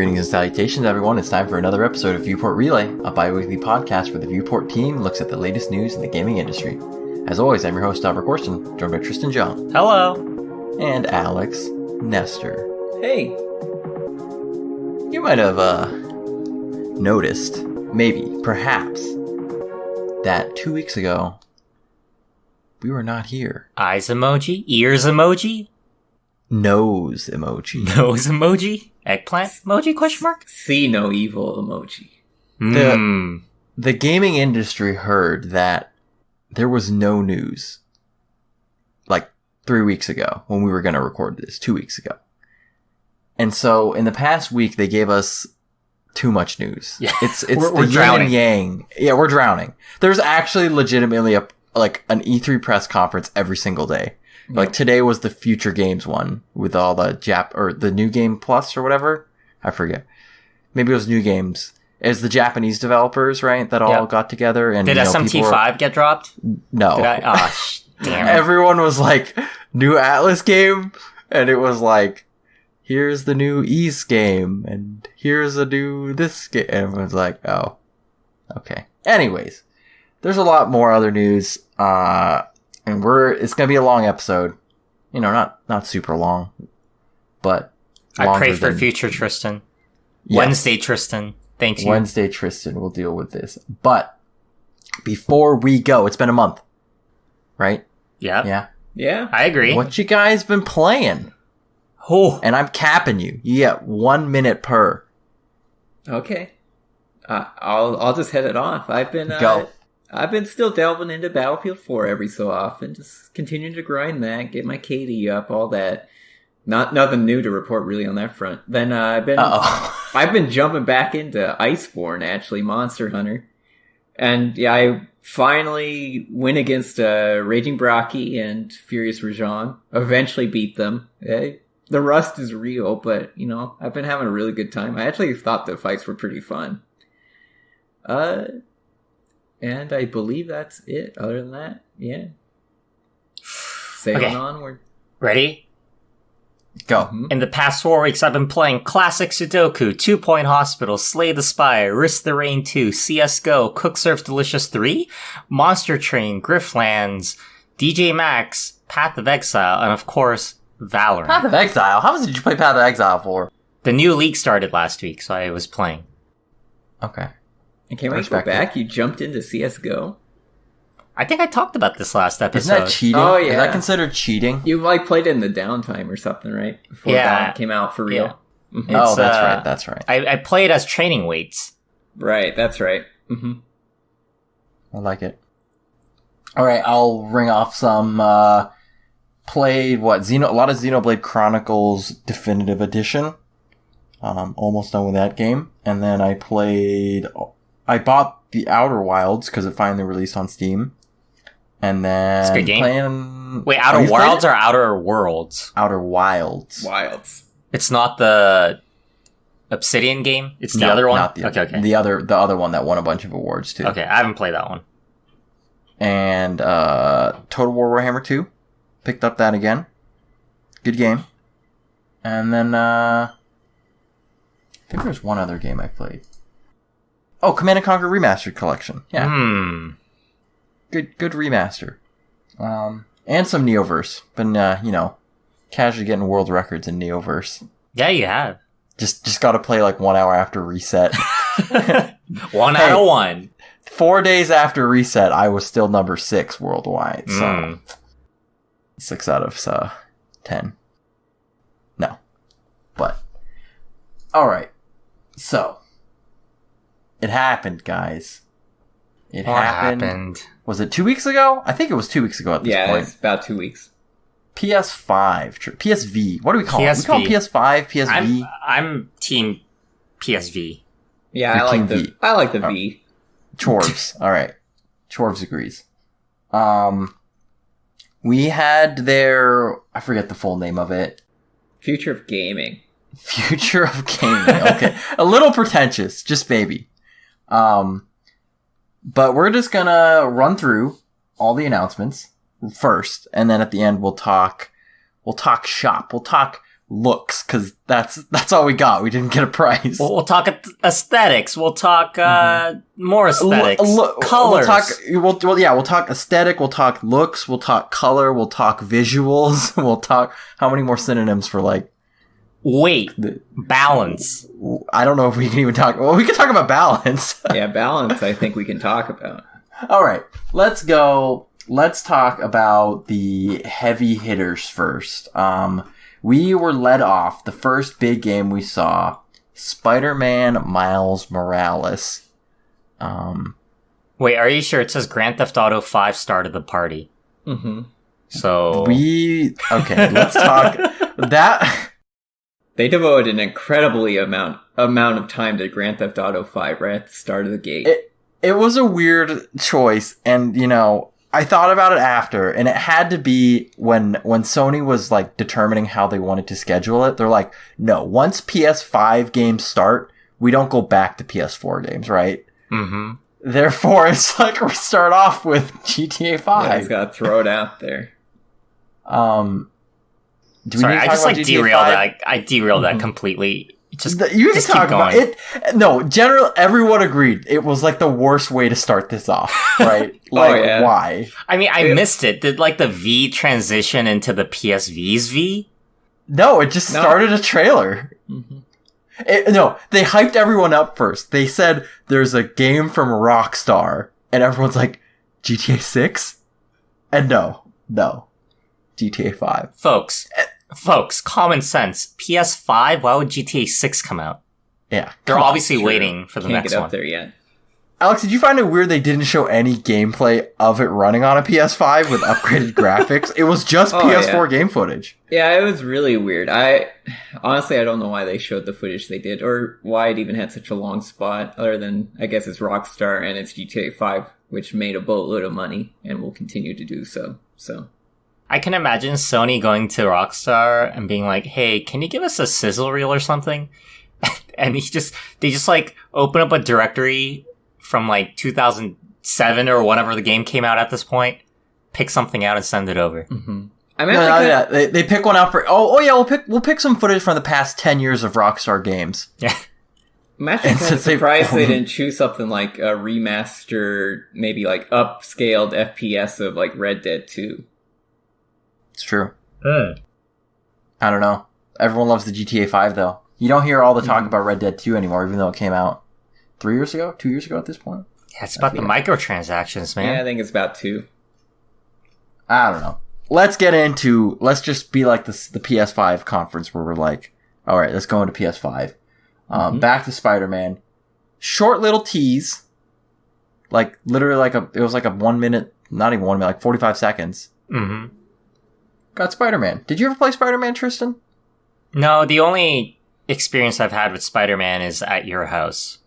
Greetings and salutations, everyone. It's time for another episode of Viewport Relay, a bi-weekly podcast where the Viewport team looks at the latest news in the gaming industry. As always, I'm your host, Albert Corson, joined by Tristan John. Hello. And Alex Nestor. Hey. You might have, noticed, maybe, perhaps, that 2 weeks ago, we were not here. Eyes emoji? Ears emoji? Nose emoji. Nose emoji? Eggplant emoji? Question mark? See no evil emoji. The gaming industry heard that there was no news like 3 weeks ago when we were going to record this, 2 weeks ago. And so in the past week, they gave us too much news. Yeah. It's we're the drowning. yin and yang. Yeah, we're drowning. There's actually legitimately an E3 press conference every single day. Yep. Like today was the Future Games one with all the the New Game Plus or whatever. I forget. Maybe it was New Games. It's the Japanese developers, right? That all got together and did SMT5 get dropped? No. Did I? Damn it. Everyone was like, new Atlas game, and it was like, here's the new East game, and here's a new this game. And everyone's like, oh, okay. Anyways, there's a lot more other news, and it's gonna be a long episode. You know, not super long, but I pray for future Tristan. Yes. Wednesday Tristan. Thank you. Wednesday Tristan will deal with this. But before we go, it's been a month, right? Yeah. Yeah. I agree. What you guys been playing? Oh. And I'm capping you. You get 1 minute per. Okay. I'll just head it off. I've been still delving into Battlefield 4 every so often, just continuing to grind that, get my KD up, all that. Nothing new to report really on that front. Then I've been jumping back into Iceborne, actually, Monster Hunter. And yeah, I finally win against Raging Brocky and Furious Rajan. Eventually beat them. The rust is real, but you know, I've been having a really good time. I actually thought the fights were pretty fun. And I believe that's it. Other than that, yeah. Sailing onward. Ready? Go. In the past 4 weeks, I've been playing Classic Sudoku, 2 Point Hospital, Slay the Spire, Risk the Rain 2, CSGO, Cook Serves Delicious 3, Monster Train, Grifflands, DJ Max, Path of Exile, and of course, Valorant. Path of Exile? How much did you play Path of Exile for? The new league started last week, so I was playing. Okay. And can we go back? You jumped into CSGO? I think I talked about this last episode. Isn't that cheating? Oh, yeah. Is that considered cheating? You played it in the downtime or something, right? Before Valorant came out for real. Yeah. Mm-hmm. Oh, that's right. I played as training weights. Right, that's right. Mm-hmm. I like it. Alright, I'll ring off some, played, a lot of Xenoblade Chronicles Definitive Edition. Almost done with that game. And then I bought the Outer Wilds, because it finally released on Steam. And then it's a good game. Wait, Outer Wilds or Outer Worlds? Outer Wilds. It's not the Obsidian game? It's the other one? Not the okay. The other one that won a bunch of awards too. Okay, I haven't played that one. And Total War Warhammer 2. Picked up that again. Good game. And then I think there's one other game I played. Oh, Command & Conquer Remastered Collection. Yeah. Good remaster. And some Neoverse. Been, casually getting world records in Neoverse. Yeah, you have. Just gotta play like 1 hour after reset. 1 out of 1. 4 days after reset, I was still number 6 worldwide. So 6 out of 10. No. But. Alright. So. It happened, guys. It happened. Was it 2 weeks ago? I think it was 2 weeks ago at this point. Yeah, it's about 2 weeks. PS5. PSV. What do we call it? We call it PS5, PSV. I'm team PSV. Yeah, I like the V. Chorves. Alright. Chorves agrees. We had I forget the full name of it. Future of Gaming. Future of Gaming. Okay. A little pretentious. Just maybe. But we're just gonna run through all the announcements first, and then at the end we'll talk shop. We'll talk looks, because that's all we got. We didn't get a price. We'll talk aesthetics. We'll talk more aesthetics. Colors. We'll talk aesthetic. We'll talk looks. We'll talk color. We'll talk visuals. We'll talk how many more synonyms for like weight, balance. I don't know if we can even talk. Well, we can talk about balance. Yeah, balance. I think we can talk about. All right, let's go. Let's talk about the heavy hitters first. We were led off. The first big game we saw, Spider-Man Miles Morales. Wait, are you sure? It says Grand Theft Auto 5 started the party. Mm-hmm. So... Okay, let's talk... That... They devoted an incredibly amount of time to Grand Theft Auto 5 right at the start of the gate. It was a weird choice, and, you know... I thought about it after, and it had to be when Sony was, like, determining how they wanted to schedule it. They're like, no, once PS5 games start, we don't go back to PS4 games, right? Mm-hmm. Therefore, it's like we start off with GTA 5. Yeah, I just gotta throw it out there. Do we Sorry, need to I talk just, about like, GTA derailed 5? that. I derailed that completely. You can talk about it. No, everyone agreed it was like the worst way to start this off, right? Like, yeah. Why? I mean, I missed it. Did, like, the V transition into the PSV's V? No, it just started a trailer. Mm-hmm. They hyped everyone up first. They said there's a game from Rockstar, and everyone's like, GTA 6? And no, GTA 5. Folks, common sense. PS5, why would GTA 6 come out? Yeah. They're obviously waiting for the Can't next get up one. there yet. Alex, did you find it weird they didn't show any gameplay of it running on a PS5 with upgraded graphics? It was just PS4 game footage. Yeah, it was really weird. Honestly, I don't know why they showed the footage they did, or why it even had such a long spot, other than, I guess, it's Rockstar and it's GTA 5, which made a boatload of money, and will continue to do so. I can imagine Sony going to Rockstar and being like, hey, can you give us a sizzle reel or something? And they just like open up a directory from like 2007 or whenever the game came out at this point, pick something out and send it over. Mm-hmm. They pick one out for, we'll pick some footage from the past 10 years of Rockstar games. Yeah. I'm actually kind of surprised they didn't choose something like a remastered, maybe like upscaled FPS of like Red Dead 2. It's true. I don't know. Everyone loves the GTA 5, though. You don't hear all the talk about Red Dead 2 anymore, even though it came out 2 years ago at this point. Yeah, it's about the microtransactions, man. Yeah, I think it's about 2. I don't know. Let's just be like the PS5 conference where we're like, all right, let's go into PS5. Back to Spider-Man. Short little tease. Like, literally it was like a 1 minute, not even 1 minute, like 45 seconds. Mm-hmm. Got Spider-Man. Did you ever play Spider-Man, Tristan? No, the only experience I've had with Spider-Man is at your house.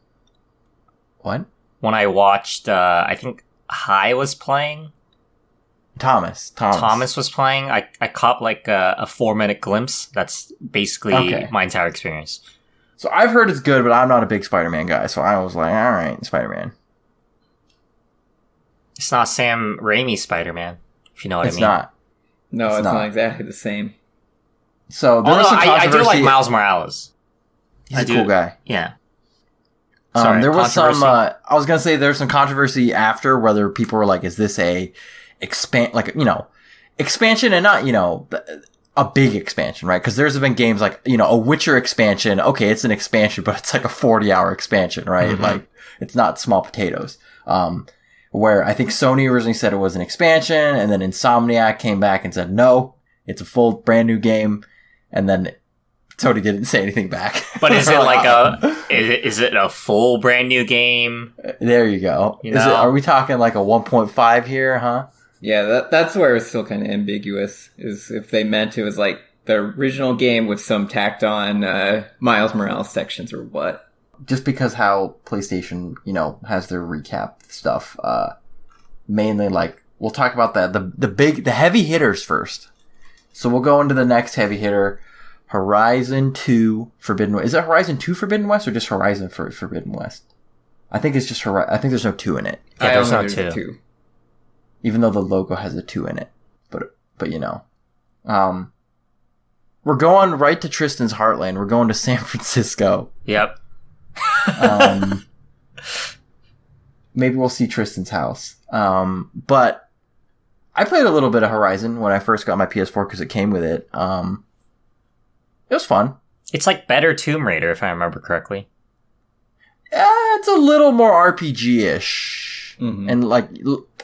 What? When I watched, I think Hi was playing. Thomas was playing. I caught like a 4-minute glimpse. That's basically my entire experience. So I've heard it's good, but I'm not a big Spider-Man guy, so I was like, alright, Spider-Man. It's not Sam Raimi's Spider-Man, if you know what I mean. It's not. No, it's not exactly the same. So there was some controversy. I do like Miles Morales. He's a cool guy. Yeah. Sorry, there was some. I was gonna say there's some controversy after whether people were like, "Is this a expansion and not a big expansion, right?" Because there's been games like a Witcher expansion. Okay, it's an expansion, but it's like a 40-hour expansion, right? Mm-hmm. Like it's not small potatoes. Where I think Sony originally said it was an expansion, and then Insomniac came back and said, no, it's a full brand new game, and then Sony didn't say anything back. But is it like is it a full brand new game? There you go. Are we talking like a 1.5 here, huh? Yeah, that's where it's still kind of ambiguous, is if they meant it was like the original game with some tacked on Miles Morales sections or what. Just because how PlayStation, has their recap stuff, mainly like, we'll talk about that, the heavy hitters first. So we'll go into the next heavy hitter, Horizon 2 Forbidden West. Is it Horizon 2 Forbidden West or just Horizon Forbidden West? I think it's just I think there's no 2 in it. Yeah, there's no 2. Even though the logo has a 2 in it. But we're going right to Tristan's heartland. We're going to San Francisco. Yep. Maybe we'll see Tristan's house. But I played a little bit of Horizon when I first got my PS4 because it came with it. It was fun. It's like better Tomb Raider, if I remember correctly. It's a little more RPG-ish. Mm-hmm. And like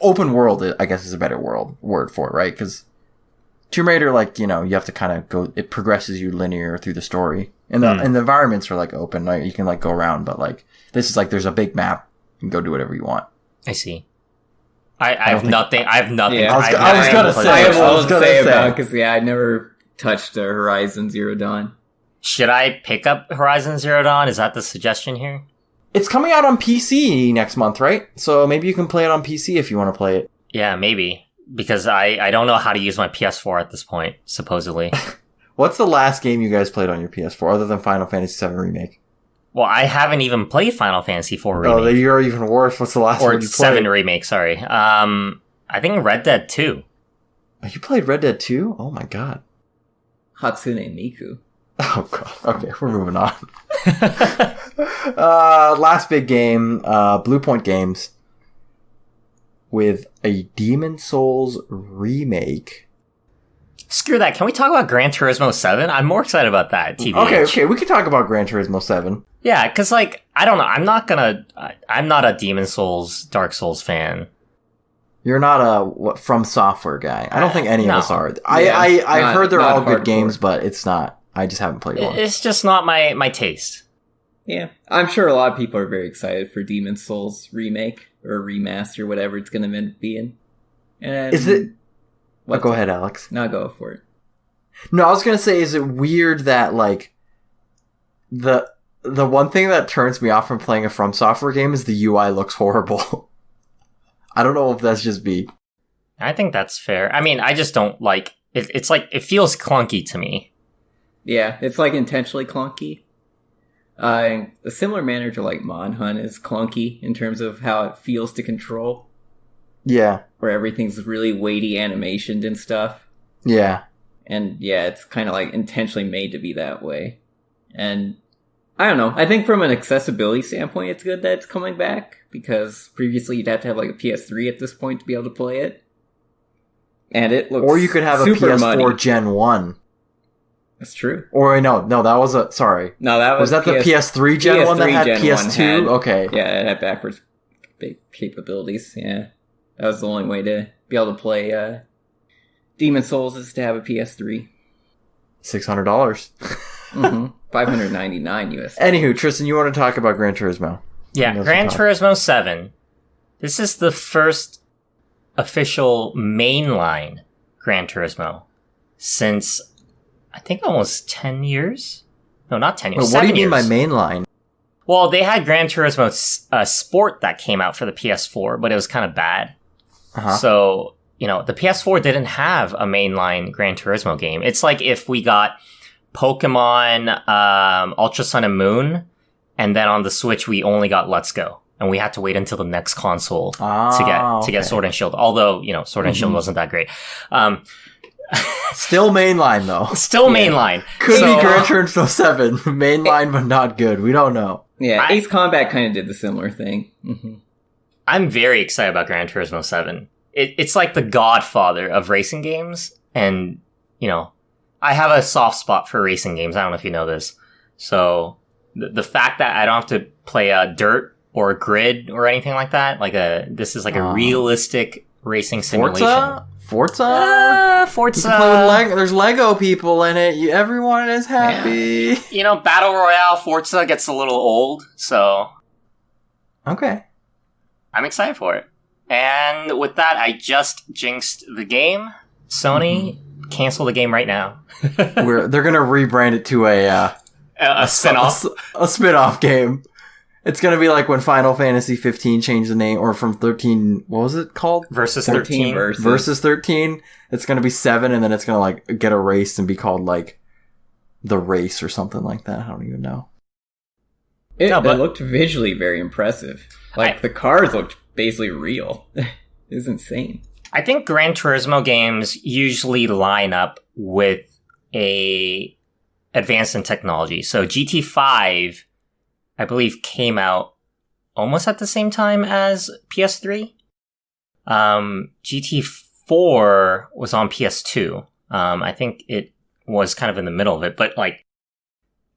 open world, I guess, is a better word for it, right? Because Tomb Raider, like, you know, you have to kind of go, it progresses you linear through the story. And the environments are like open, like you can like go around, but like this is like there's a big map. You can go do whatever you want. I see. I have nothing. I have nothing. Yeah. I was gonna say about because I never touched Horizon Zero Dawn. Should I pick up Horizon Zero Dawn? Is that the suggestion here? It's coming out on PC next month, right? So maybe you can play it on PC if you want to play it. Yeah, maybe. Because I don't know how to use my PS4 at this point, supposedly. What's the last game you guys played on your PS4 other than Final Fantasy VII Remake? Well, I haven't even played Final Fantasy IV Remake. Oh, you're even worse. What's the last one you played? 7 Remake, sorry. I think Red Dead 2. Oh, you played Red Dead 2? Oh my god. Hatsune Miku. Oh god. Okay, we're moving on. Last big game, Blue Point Games, with a Demon's Souls remake. Screw that. Can we talk about Gran Turismo 7? I'm more excited about that, TBH. Okay, we can talk about Gran Turismo 7. Yeah, because, like, I don't know. I'm not a Demon's Souls, Dark Souls fan. You're not a From Software guy. I don't think any of us are. I heard they're all good games, but it's not. I just haven't played one. It's just not my taste. Yeah, I'm sure a lot of people are very excited for Demon's Souls remake or remaster, whatever it's going to end up being. And is it? Go ahead, Alex. No, go for it. No, I was going to say, is it weird that, like, the one thing that turns me off from playing a From Software game is the UI looks horrible. I don't know if that's just me. I think that's fair. I mean, I just don't like it. It's like, it feels clunky to me. Yeah, it's like intentionally clunky. A similar manner to like Manhunt is clunky in terms of how it feels to control. Yeah. Where everything's really weighty animationed and stuff. Yeah. And yeah, it's kind of like intentionally made to be that way. And I don't know. I think from an accessibility standpoint, it's good that it's coming back. Because previously you'd have to have like a PS3 at this point to be able to play it. And it looks Or you could have a PS4 muddy. Gen 1. That's true. Or no, that was sorry. No, that was that the PS3 Gen 1 that had Gen PS2? Okay. Yeah, it had backwards capabilities. Yeah. That was the only way to be able to play Demon's Souls is to have a PS3. $600. Mm-hmm. $599 US. Anywho, Tristan, you want to talk about Gran Turismo? Yeah, Gran Turismo 7. This is the first official mainline Gran Turismo since, I think, almost 10 years? No, not 10 years. Wait, what do you mean by mainline? Well, they had Gran Turismo Sport that came out for the PS4, but it was kind of bad. Uh-huh. So, you know, the PS4 didn't have a mainline Gran Turismo game. It's like if we got Pokemon Ultra Sun and Moon, and then on the Switch we only got Let's Go, and we had to wait until the next console to get Sword and Shield. Although, you know, Sword and Shield wasn't that great. Still mainline though. Still mainline. Could be Gran Turismo 7 mainline, but not good. We don't know. Yeah, Ace Combat kind of did the similar thing. Mm-hmm. I'm very excited about Gran Turismo 7. It's like the godfather of racing games, and, you know, I have a soft spot for racing games. I don't know if you know this. So, the fact that I don't have to play a dirt or a grid or anything like that, this is like a realistic racing simulation. Forza? Forza. You can play with there's Lego people in it. Everyone is happy. Yeah. You know, Battle Royale Forza gets a little old, so... Okay. I'm excited for it. And with that, I just jinxed the game. Sony, cancel the game right now. They're gonna rebrand it to a spin-off. A spin-off game. It's gonna be like when Final Fantasy 15 changed the name, or from 13, what was it called? Versus 13. Versus 13. It's gonna be 7, and then it's gonna like get erased and be called like The Race or something like that. I don't even know. It looked visually very impressive. The cars looked basically real. It was insane. I think Gran Turismo games usually line up with a advance in technology. So GT5, I believe, came out almost at the same time as PS3. GT4 was on PS2. I think it was kind of in the middle of it, but like,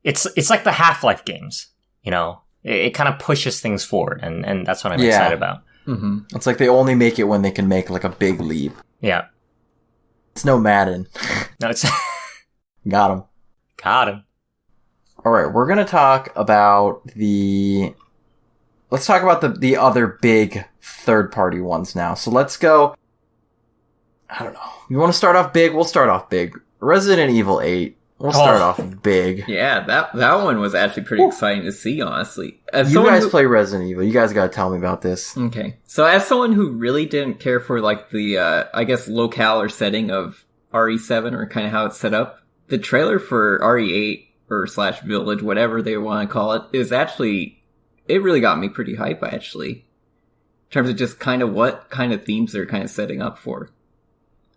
it's like the Half-Life games, you know? It kind of pushes things forward, and that's what I'm excited about. Mm-hmm. It's like they only make it when they can make like a big leap. Yeah. It's no Madden. No, it's... Got him. Got him. Alright, we're gonna talk about let's talk about the other big third-party ones now. So let's go... I don't know. You want to start off big? We'll start off big. Resident Evil 8. We'll start off big. Yeah, that one was actually pretty exciting to see, honestly. You guys play Resident Evil. You guys gotta tell me about this. Okay. So as someone who really didn't care for, like, the, I guess, locale or setting of RE7, or kind of how it's set up, the trailer for RE8, or / Village, whatever they want to call it, is actually... It really got me pretty hype, actually. In terms of just kind of what kind of themes they're kind of setting up for.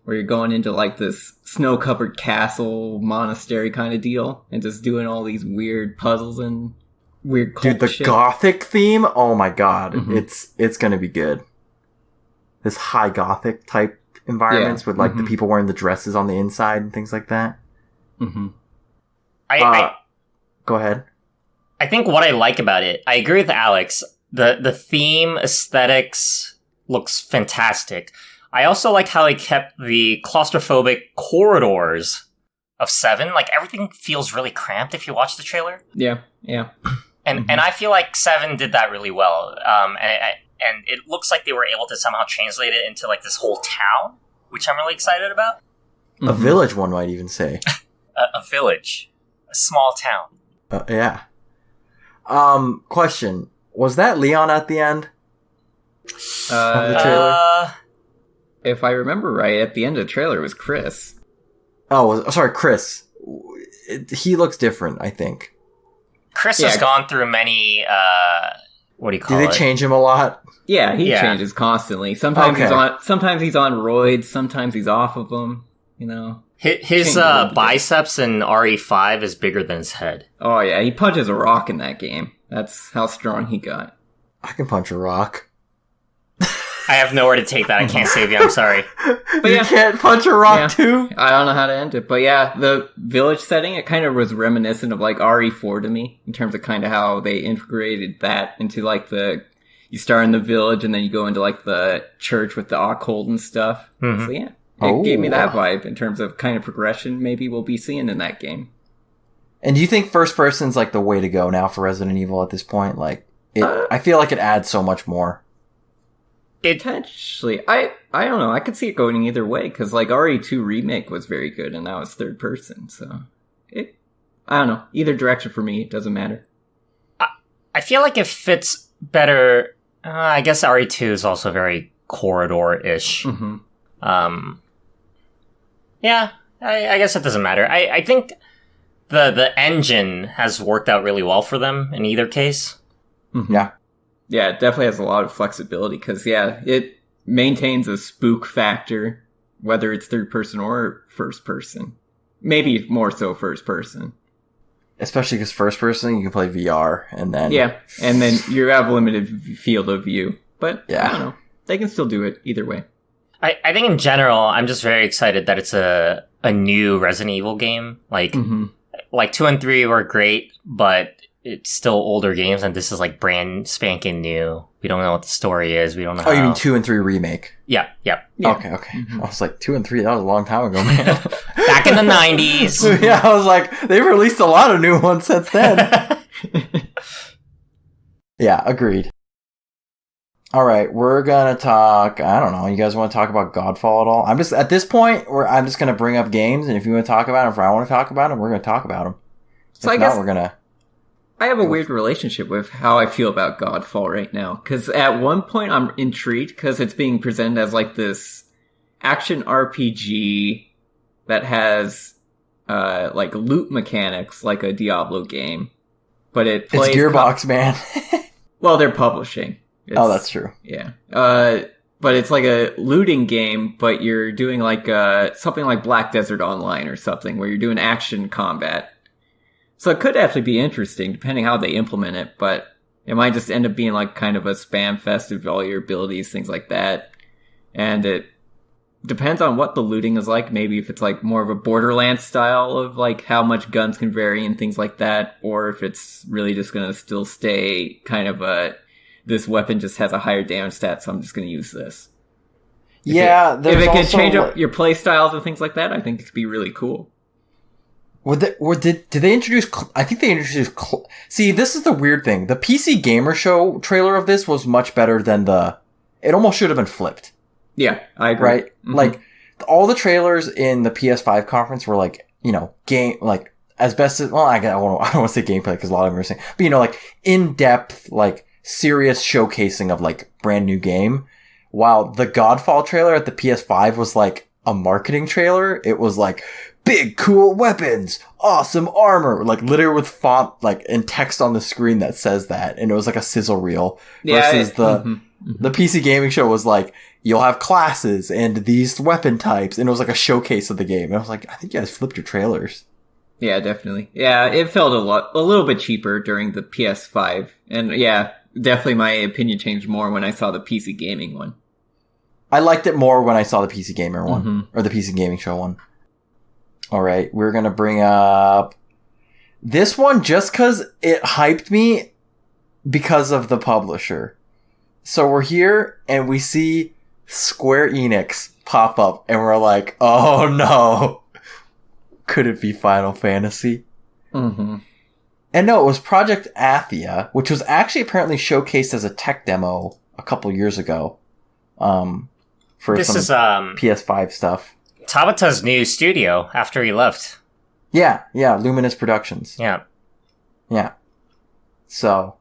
Where you're going into, like, this snow-covered castle, monastery kind of deal, and just doing all these weird puzzles and weird cult Dude, the shit. Gothic theme? Oh my god. Mm-hmm. It's gonna be good. This high Gothic type environments with, like, the people wearing the dresses on the inside and things like that. Mm-hmm. Go ahead. I think what I like about it, I agree with Alex, the theme, aesthetics looks fantastic. I also like how they kept the claustrophobic corridors of 7. Like, everything feels really cramped if you watch the trailer. Yeah. And I feel like 7 did that really well. And it looks like they were able to somehow translate it into, like, this whole town, which I'm really excited about. A village, one might even say. A village. A small town. Yeah. Question. Was that Leon at the end? Of the trailer? If I remember right, at the end of the trailer, it was Chris. Oh, sorry, Chris. He looks different, I think. Chris has gone through many, what do you call it? Do they change him a lot? Yeah, he changes constantly. Sometimes he's on roids, sometimes he's off of them, you know. His biceps in RE5 is bigger than his head. Oh yeah, he punches a rock in that game. That's how strong he got. I can punch a rock. I have nowhere to take that. I can't save you. I'm sorry. But you can't punch a rock too? I don't know how to end it. But yeah, the village setting, it kind of was reminiscent of like RE4 to me, in terms of kind of how they integrated that into like you start in the village and then you go into like the church with the occult and stuff. Mm-hmm. So yeah, it gave me that vibe in terms of kind of progression maybe we'll be seeing in that game. And do you think first person's like the way to go now for Resident Evil at this point? Like, I feel like it adds so much more. Potentially. I don't know. I could see it going either way, because like RE2 Remake was very good, and that was third person, so I don't know. Either direction for me, it doesn't matter. I feel like it fits better. I guess RE2 is also very corridor-ish. Mm-hmm. Yeah, I guess it doesn't matter. I think the engine has worked out really well for them in either case. Mm-hmm. Yeah. Yeah, it definitely has a lot of flexibility, because, yeah, it maintains a spook factor, whether it's third person or first person. Maybe more so first person. Especially because first person, you can play VR, and then... Yeah, and then you have limited field of view. But, I don't know. They can still do it either way. I think in general, I'm just very excited that it's a new Resident Evil game. Like 2 and 3 were great, but... it's still older games, and this is like brand spanking new. We don't know what the story is. We don't know. Oh, you mean 2 and 3 remake? Yeah. Okay. Mm-hmm. I was like 2 and 3. That was a long time ago, man. Back in the 90s. Yeah, I was like, they've released a lot of new ones since then. Yeah, agreed. All right, we're gonna talk. I don't know. You guys want to talk about Godfall at all? I'm just at this point where I'm just gonna bring up games, and if you want to talk about them, if I want to talk about them, we're gonna talk about them. So I guess we're gonna. I have a weird relationship with how I feel about Godfall right now. Because at one point I'm intrigued because it's being presented as like this action RPG that has like loot mechanics like a Diablo game. But it plays... It's Gearbox, man. Well, they're publishing. Oh, that's true. Yeah. but it's like a looting game, but you're doing like something like Black Desert Online or something, where you're doing action combat. So it could actually be interesting, depending how they implement it, but it might just end up being like kind of a spam fest of all your abilities, things like that. And it depends on what the looting is like. Maybe if it's like more of a Borderlands style of like how much guns can vary and things like that, or if it's really just going to still stay kind of this weapon just has a higher damage stat, so I'm just going to use this. If it can change up your play styles and things like that, I think it could be really cool. Did they introduce? I think they introduced. See, this is the weird thing. The PC Gamer Show trailer of this was much better than it almost should have been flipped. Yeah, I agree. Right? Mm-hmm. Like, all the trailers in the PS5 conference were like, as best as, well, I don't want to say gameplay because a lot of them are saying, but like, in-depth, like, serious showcasing of like, brand new game. While the Godfall trailer at the PS5 was like a marketing trailer, it was like, big cool weapons, awesome armor, like literally with font, like, and text on the screen that says that, and it was like a sizzle reel. Versus the PC Gaming Show was like, you'll have classes and these weapon types, and it was like a showcase of the game. And I was like, I think you guys flipped your trailers. Yeah, definitely. Yeah, it felt a little bit cheaper during the PS5, and yeah, definitely my opinion changed more when I saw the PC Gaming one. I liked it more when I saw the PC Gamer one, or the PC Gaming Show one. Alright, we're gonna bring up this one just cause it hyped me because of the publisher. So we're here and we see Square Enix pop up and we're like, oh no. Could it be Final Fantasy? Mm-hmm. And no, it was Project Athia, which was actually apparently showcased as a tech demo a couple years ago. For this some PS5 stuff. Tabata's new studio after he left. Yeah, Luminous Productions. Yeah. So,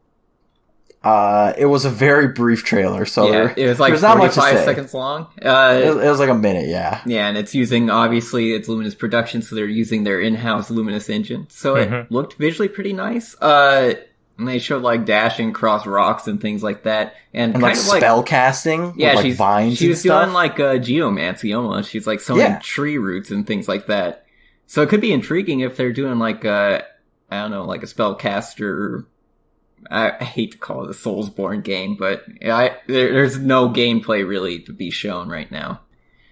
it was a very brief trailer, so it was like 45 seconds long. It was like a minute, yeah. Yeah, and it's obviously it's Luminous Productions, so they're using their in-house Luminous engine. So it looked visually pretty nice. And they showed like dashing across rocks and things like that, and kind like of spell casting. Yeah, with, like, vines. She was doing like geomancy almost. She's like sowing tree roots and things like that. So it could be intriguing if they're doing like I don't know, like a spellcaster. I hate to call it a Soulsborne game, but there's no gameplay really to be shown right now.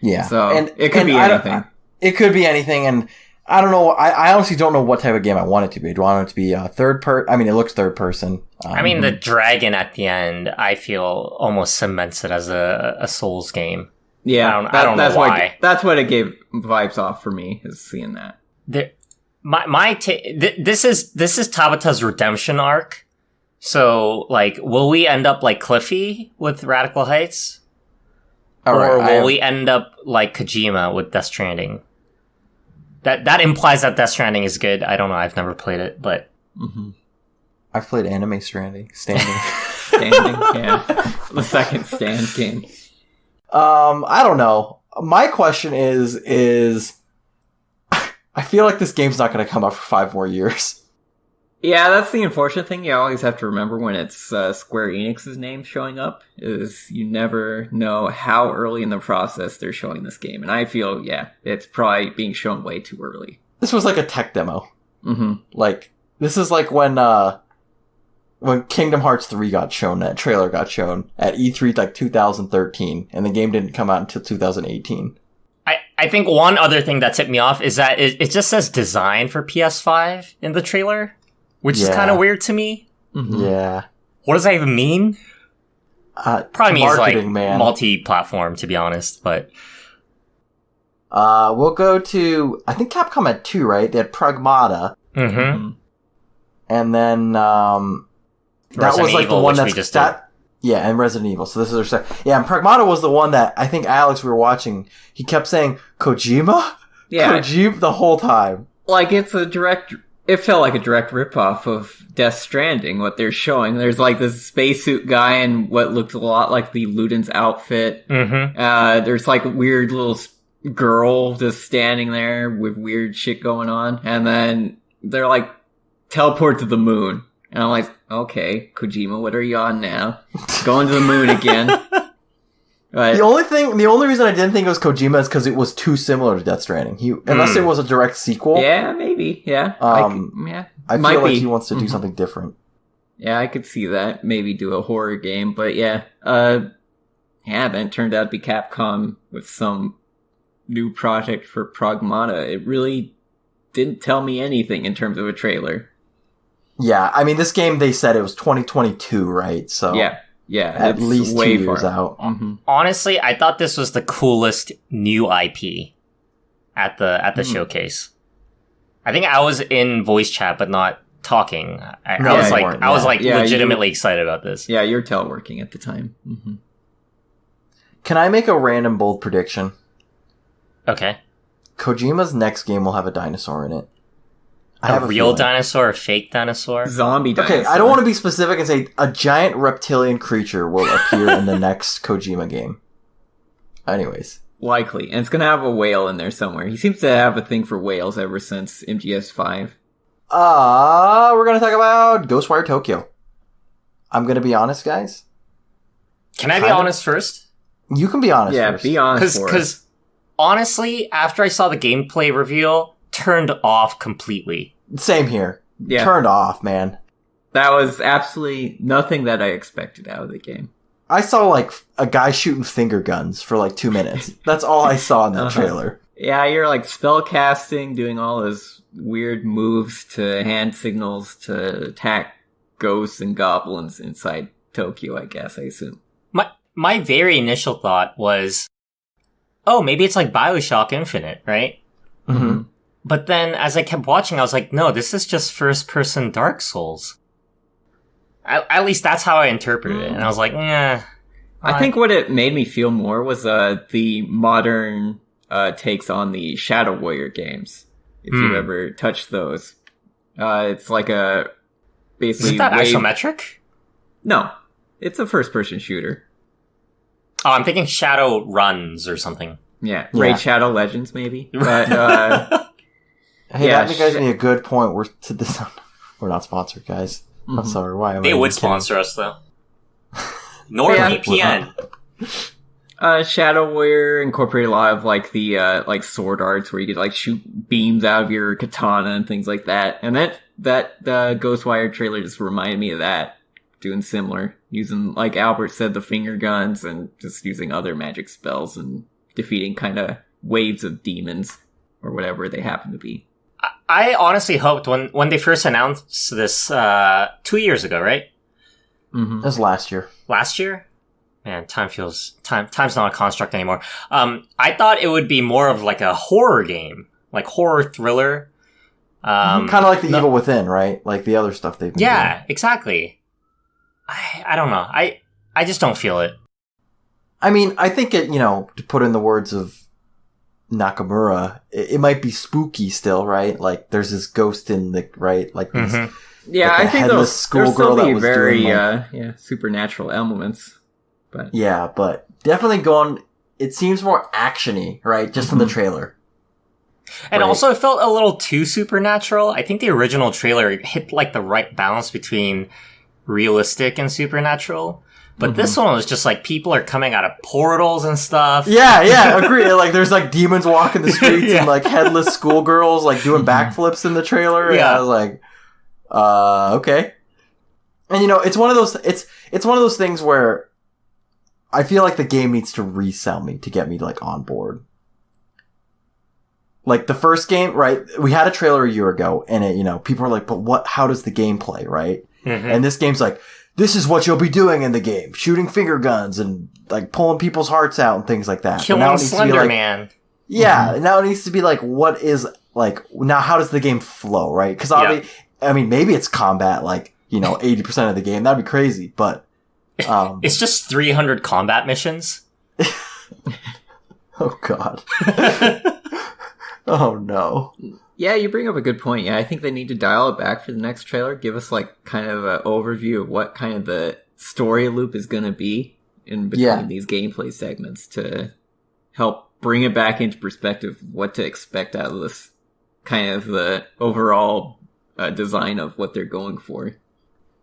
Yeah, so it could be anything. It could be anything, and I don't know. I honestly don't know what type of game I want it to be. Do I want it to be third person? I mean, it looks third person. The dragon at the end, I feel almost cements it as a Souls game. Yeah, I don't know why. That's what it gave vibes off for me, is seeing that. This is Tabata's redemption arc. So, like, will we end up like Cliffy with Radical Heights? Or will we end up like Kojima with Death Stranding? That implies that Death Stranding is good. I don't know. I've never played it, but I've played Anime Standing. Yeah, the second Stand game. I don't know. My question is I feel like this game's not going to come out for 5 more years. Yeah, that's the unfortunate thing. You always have to remember when it's Square Enix's name showing up, is you never know how early in the process they're showing this game. And I feel, it's probably being shown way too early. This was like a tech demo. Mm-hmm. Like, this is like when Kingdom Hearts 3 got shown, that trailer got shown at E3 like 2013, and the game didn't come out until 2018. I think one other thing that tipped me off is that it just says design for PS5 in the trailer. Which is kind of weird to me. Mm-hmm. Yeah. What does that even mean? Probably means like multi-platform, to be honest, but... we'll go to... I think Capcom had 2, right? They had Pragmata. Mm-hmm. And then, that was like the one that's... Yeah, and Resident Evil. So this is their second... Yeah, and Pragmata was the one that I think Alex, we were watching, he kept saying, Kojima? Yeah. Kojima the whole time. Like, it's a direct... It felt like a direct ripoff of Death Stranding, what they're showing. There's like this spacesuit guy in what looked a lot like the Luden's outfit. Mm-hmm. There's like a weird little girl just standing there with weird shit going on. And then they're like, teleport to the moon. And I'm like, okay, Kojima, what are you on now? Going to the moon again. But, the only reason I didn't think it was Kojima is because it was too similar to Death Stranding. Unless it was a direct sequel. yeah, maybe. Yeah. I feel like he wants to do something different. Yeah, I could see that. Maybe do a horror game, but yeah. Then it turned out to be Capcom with some new project for Pragmata. It really didn't tell me anything in terms of a trailer. Yeah, I mean, this game, they said it was 2022, right? So yeah, at least way 2 years out. Mm-hmm. Honestly, I thought this was the coolest new IP at the showcase. I think I was in voice chat, but not talking. I was legitimately excited about this. Yeah, you're teleworking at the time. Mm-hmm. Can I make a random bold prediction? Okay. Kojima's next game will have a dinosaur in it. A real dinosaur, a fake dinosaur? Zombie dinosaur. Okay, I don't want to be specific and say a giant reptilian creature will appear in the next Kojima game. Anyways. Likely. And it's going to have a whale in there somewhere. He seems to have a thing for whales ever since MGS5. We're going to talk about Ghostwire Tokyo. I'm going to be honest, guys. Can I be honest first? You can be honest first. Yeah, be honest Because honestly, after I saw the gameplay reveal, turned off completely. Same here. Yeah. Turned off, man. That was absolutely nothing that I expected out of the game. I saw, like, a guy shooting finger guns for, like, 2 minutes. That's all I saw in that trailer. Yeah, you're, like, spell casting, doing all those weird moves to hand signals to attack ghosts and goblins inside Tokyo, I guess, I assume. My very initial thought was, oh, maybe it's like BioShock Infinite, right? Mm-hmm. But then, as I kept watching, I was like, no, this is just first-person Dark Souls. At least that's how I interpreted it. And I was like, I think what it made me feel more was the modern takes on the Shadow Warrior games. If you've ever touched those. It's like a... basically. Isn't that isometric? No. It's a first-person shooter. Oh, I'm thinking Shadow Runs or something. Yeah. Raid Shadow Legends, maybe. But, hey, that gives me a good point. We're not sponsored, guys. Mm-hmm. I'm sorry. Why am They would sponsor us, though. NordVPN. Shadow Warrior incorporated a lot of, like, the, like, sword arts where you could, like, shoot beams out of your katana and things like that. And that Ghostwire trailer just reminded me of that. Doing similar. Using, like Albert said, the finger guns and just using other magic spells and defeating kind of waves of demons or whatever they happen to be. I honestly hoped when they first announced this 2 years ago, right? Mm-hmm. That was last year. Last year? Man, time's not a construct anymore. I thought it would be more of like a horror game, like horror thriller. Kind of like the Evil Within, right? Like the other stuff they've been doing. Exactly. I don't know. I just don't feel it. I mean, I think it, to put in the words of Nakamura, it might be spooky still, right? Like there's this ghost in the, right? Like these, yeah, like I think there'll still be very doing, supernatural elements. But yeah, but definitely it seems more actiony, right? Just from the trailer. And also it felt a little too supernatural. I think the original trailer hit like the right balance between realistic and supernatural. But this one was just like people are coming out of portals and stuff. Yeah, agree. Like there's like demons walking the streets and like headless schoolgirls like doing backflips in the trailer. Yeah. And I was like, okay. And it's one of those it's one of those things where I feel like the game needs to resell me to get me like on board. Like the first game, right? We had a trailer a year ago and it, people are like, but how does the game play, right? Mm-hmm. And this game's like, this is what you'll be doing in the game. Shooting finger guns and like pulling people's hearts out and things like that. Killing Slender Man. Yeah. Now it needs to be like, what is like, now how does the game flow, right? Cause I mean, maybe it's combat, like, 80% of the game. That'd be crazy, but, it's just 300 combat missions. Oh God. Oh no. Yeah, you bring up a good point. Yeah, I think they need to dial it back for the next trailer. Give us like kind of an overview of what kind of the story loop is going to be in between these gameplay segments to help bring it back into perspective what to expect out of this kind of the overall design of what they're going for.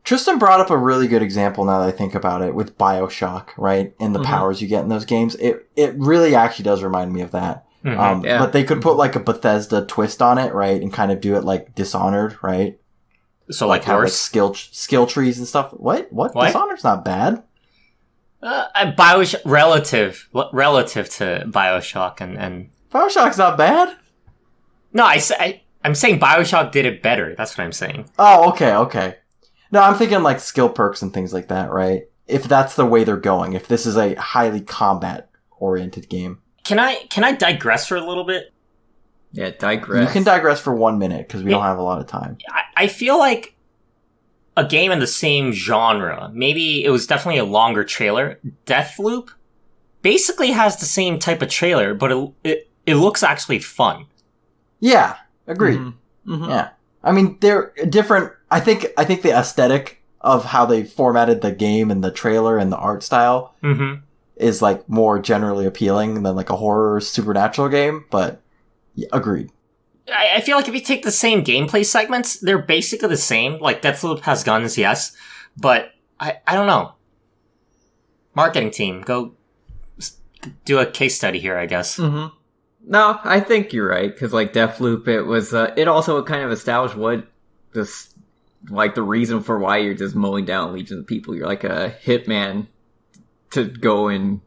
Tristan brought up a really good example now that I think about it with BioShock, right? And the powers you get in those games. It really actually does remind me of that. But they could put like a Bethesda twist on it, right? And kind of do it like Dishonored, right? So like have like skill trees and stuff. What? Dishonored's not bad. BioShock relative to BioShock and BioShock's not bad. No, I'm saying BioShock did it better. That's what I'm saying. Oh, okay. No, I'm thinking like skill perks and things like that, right? If that's the way they're going, if this is a highly combat-oriented game. Can I digress for a little bit? Yeah, digress. You can digress for 1 minute, because we don't have a lot of time. I feel like a game in the same genre, maybe it was definitely a longer trailer, Deathloop, basically has the same type of trailer, but it looks actually fun. Yeah, agreed. Yeah. I mean, they're different. I think the aesthetic of how they formatted the game and the trailer and the art style is like more generally appealing than like a horror supernatural game, but yeah, agreed. I feel like if you take the same gameplay segments, they're basically the same. Like, Deathloop has guns, yes, but I don't know. Marketing team, go do a case study here, I guess. No, I think you're right, because like Deathloop, it also kind of established what this, like the reason for why you're just mowing down legions of people. You're like a hitman to go and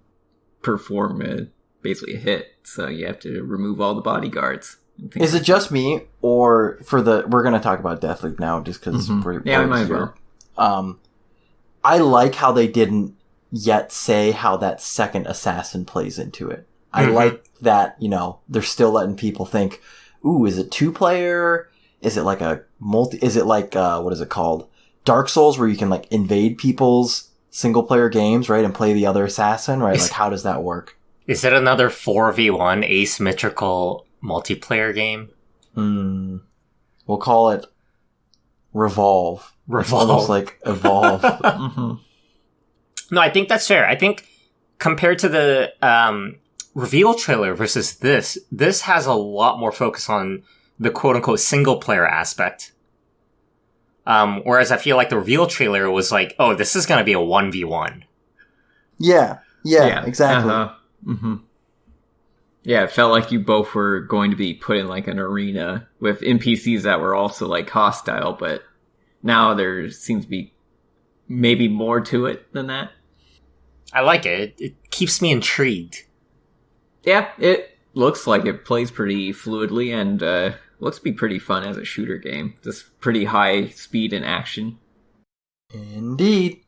perform basically a hit, so you have to remove all the bodyguards. Is it just me, or we're going to talk about Deathloop now, just because we might as well. I like how they didn't yet say how that second assassin plays into it. I like that, they're still letting people think, ooh, is it 2-player? Is it like is it like, what is it called? Dark Souls, where you can like invade people's single-player games, right? And play the other assassin, right? Like, how does that work? Is it another 4v1 asymmetrical multiplayer game? We'll call it Revolve. Almost like Evolve. No, I think that's fair. I think compared to the reveal trailer versus this has a lot more focus on the quote-unquote single-player aspect. Whereas I feel like the reveal trailer was like, oh, this is going to be a 1v1. Yeah, exactly. Yeah, it felt like you both were going to be put in like an arena with NPCs that were also like hostile, but now there seems to be maybe more to it than that. I like it. It keeps me intrigued. Yeah, it looks like it plays pretty fluidly and looks to be pretty fun as a shooter game. Just pretty high speed and action. Indeed.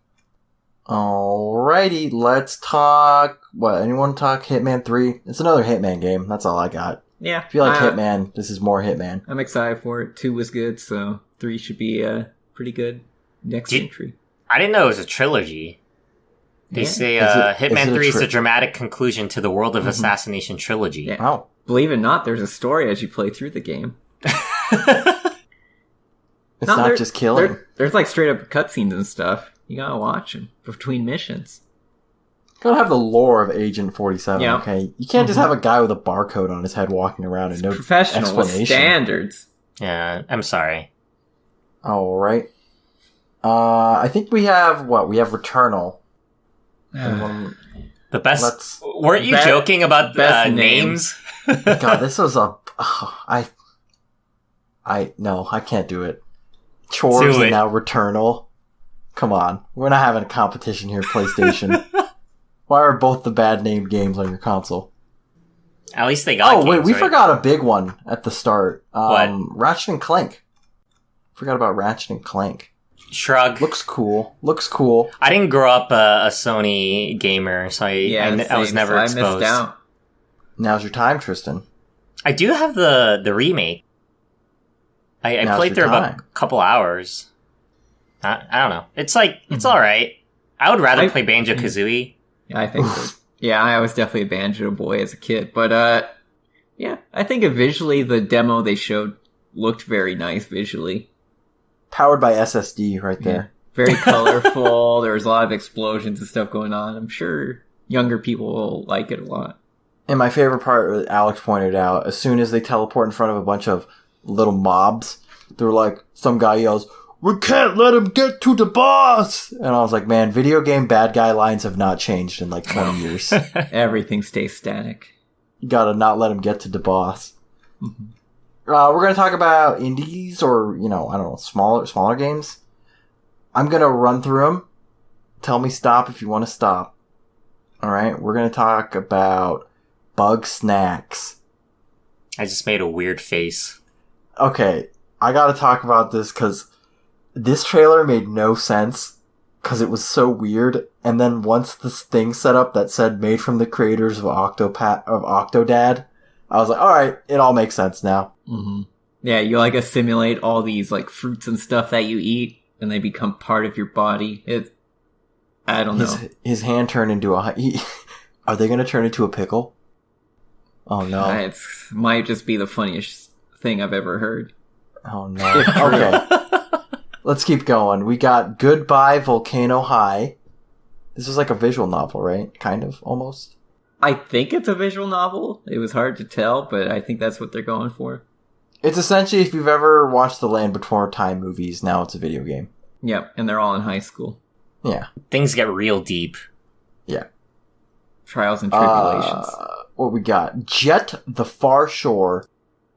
Alrighty, let's talk... anyone talk Hitman 3? It's another Hitman game. That's all I got. Yeah. I feel like Hitman, this is more Hitman. I'm excited for it. 2 was good, so 3 should be pretty good next entry. I didn't know it was a trilogy. They say Hitman 3 is the dramatic conclusion to the World of Assassination trilogy. Yeah. Oh. Believe it or not, there's a story as you play through the game. It's not just killing. There's like straight up cutscenes and stuff. You gotta watch them between missions. Gotta have the lore of Agent 47, yeah. Okay? You can't just have a guy with a barcode on his head walking around and no professional explanation. With standards. Yeah, I'm sorry. Alright. I think we have, We have Returnal. The best... Weren't you joking about names? God, this was no, I can't do it. Chores and now Returnal. Come on. We're not having a competition here, PlayStation. Why are both the bad named games on your console? At least they got games, wait, we right? forgot a big one at the start. What? Ratchet and Clank. Forgot about Ratchet and Clank. Shrug. Looks cool. I didn't grow up a Sony gamer, so I was never exposed. I missed out. Now's your time, Tristan. I do have the remake. I played through about a couple hours. I don't know. It's like, it's alright. I would rather play Banjo-Kazooie. Yeah, I think so. Yeah, I was definitely a Banjo boy as a kid. But, yeah, I think visually the demo they showed looked very nice visually. Powered by SSD right there. Yeah. Very colorful. There was a lot of explosions and stuff going on. I'm sure younger people will like it a lot. And my favorite part, Alex pointed out, as soon as they teleport in front of a bunch of little mobs, they're like, some guy yells, we can't let him get to the boss. And I was like, man, video game bad guy lines have not changed in like 20 years. Everything stays static. You gotta not let him get to the boss. Mm-hmm. We're gonna talk about indies or, I don't know, smaller games. I'm gonna run through them. Tell me stop if you want to stop. Alright, we're gonna talk about Bug Snacks. I just made a weird face. Okay, I gotta talk about this because this trailer made no sense because it was so weird. And then once this thing set up that said made from the creators of Octodad, I was like, alright, it all makes sense now. Mm-hmm. Yeah, you like assimilate all these like fruits and stuff that you eat and they become part of your body. I don't know. His hand turned into are they gonna turn into a pickle? Oh no. It might just be the funniest thing I've ever heard. Oh no. Okay. Let's keep going. We got Goodbye Volcano High. This is like a visual novel, right? Kind of, almost. I think it's a visual novel. It was hard to tell, but I think that's what they're going for. It's essentially, if you've ever watched the Land Before Time movies, now it's a video game. Yep, and they're all in high school. Yeah. Things get real deep. Yeah. Trials and tribulations. What we got? Jet the Far Shore.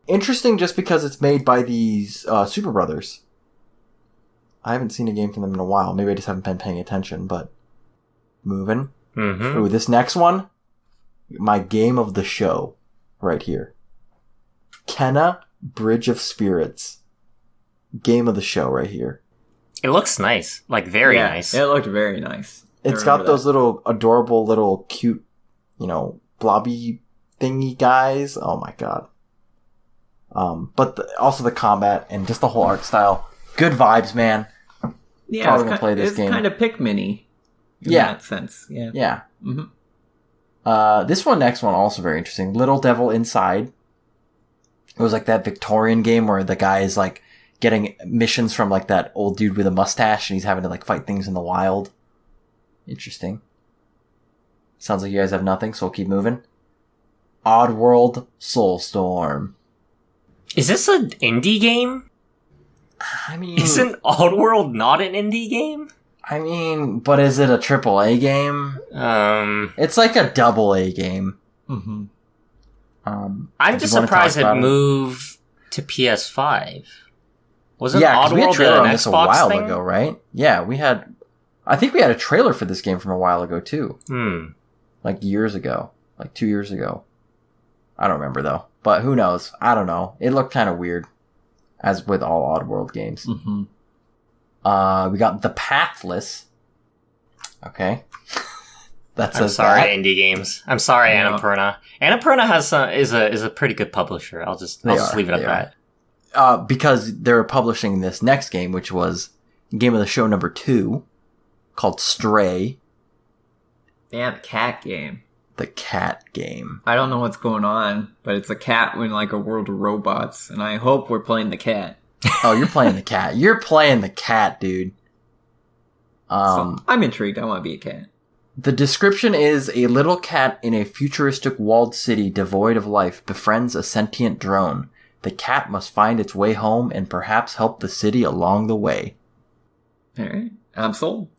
Interesting just because it's made by these Super Brothers. I haven't seen a game from them in a while. Maybe I just haven't been paying attention, but moving. Mm-hmm. Ooh, this next one, my game of the show right here. Kenna Bridge of Spirits. Game of the show right here. It looks nice. Like, very nice. It looked very nice. It's got those little adorable little cute, blobby thingy guys. Oh my god. But also the combat and just the whole art style. Good vibes, man. Yeah, it's kind of Pikmin-y in that sense. Yeah. Yeah. Mm-hmm. This next one, also very interesting. Little Devil Inside. It was like that Victorian game where the guy is like getting missions from like that old dude with a mustache and he's having to like fight things in the wild. Interesting. Sounds like you guys have nothing, so we'll keep moving. Oddworld Soulstorm. Is this an indie game? I mean... Isn't Oddworld not an indie game? I mean, but is it a AAA game? It's like a AA game. Mm-hmm. I'm just surprised it moved to PS5. Wasn't we had a trailer on an this Xbox a while thing? ago, right? Yeah, I think we had a trailer for this game from a while ago, too. Like years ago. Like 2 years ago. I don't remember, though. But who knows? I don't know. It looked kind of weird. As with all Oddworld games. Mm-hmm. We got The Pathless. Okay. I'm sorry, indie games. I'm sorry, Annapurna. Annapurna is a pretty good publisher. I'll just leave it at that. Because they're publishing this next game, which was game of the show number 2, called Stray. Yeah, the cat game. The cat game. I don't know what's going on, but it's a cat in like a world of robots, and I hope we're playing the cat. Oh, you're playing the cat. You're playing the cat, dude. So I'm intrigued. I want to be a cat. The description is a little cat in a futuristic walled city devoid of life befriends a sentient drone. The cat must find its way home and perhaps help the city along the way. Alright, I'm sold.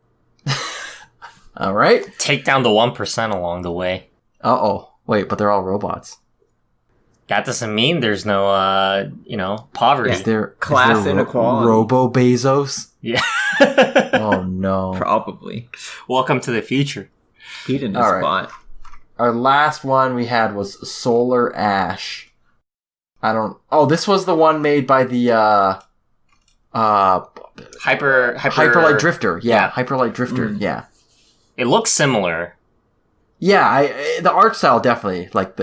Alright. Take down the 1% along the way. Uh-oh. Wait, but they're all robots. That doesn't mean there's no, poverty. Is there class inequality? Robo Bezos? Yeah. Oh no. Probably. Welcome to the future. He didn't spot. Our last one we had was Solar Ash. This was the one made by the Hyperlight Drifter. Yeah, Hyperlight Drifter. Yeah. It looks similar. Yeah, the art style definitely, like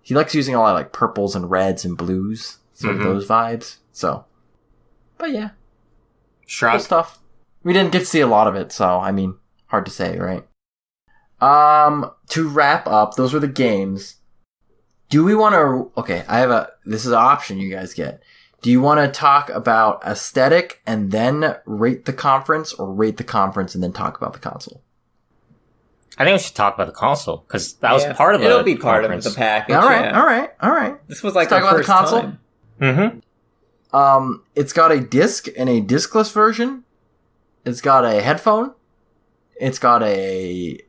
he likes using a lot of like purples and reds and blues, sort of those vibes. So, but yeah, Shrug. Cool stuff. We didn't get to see a lot of it, so I mean, hard to say, right? To wrap up, those were the games. Do we want to? Okay, this is an option you guys get. Do you want to talk about aesthetic and then rate the conference, or rate the conference and then talk about the console? I think we should talk about the console, because that was part of the It'll be part conference. of the package. All right. This was like our first about the console. time. Mm-hmm. It's got a disc and a discless version. It's got a headphone. It's got a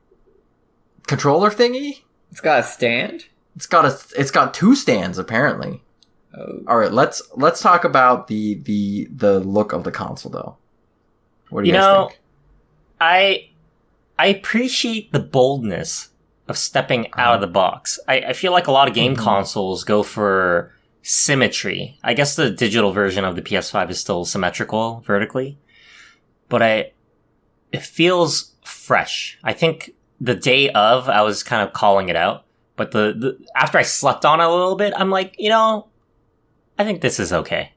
controller thingy. It's got a stand. It's got 2 stands apparently. Oh. All right, let's talk about the look of the console though. What do you guys think? I appreciate the boldness of stepping out of the box. I feel like a lot of game consoles go for symmetry. I guess the digital version of the PS5 is still symmetrical vertically, but it feels fresh. I think the day of, I was kind of calling it out, but the after I slept on it a little bit, I'm like, I think this is okay.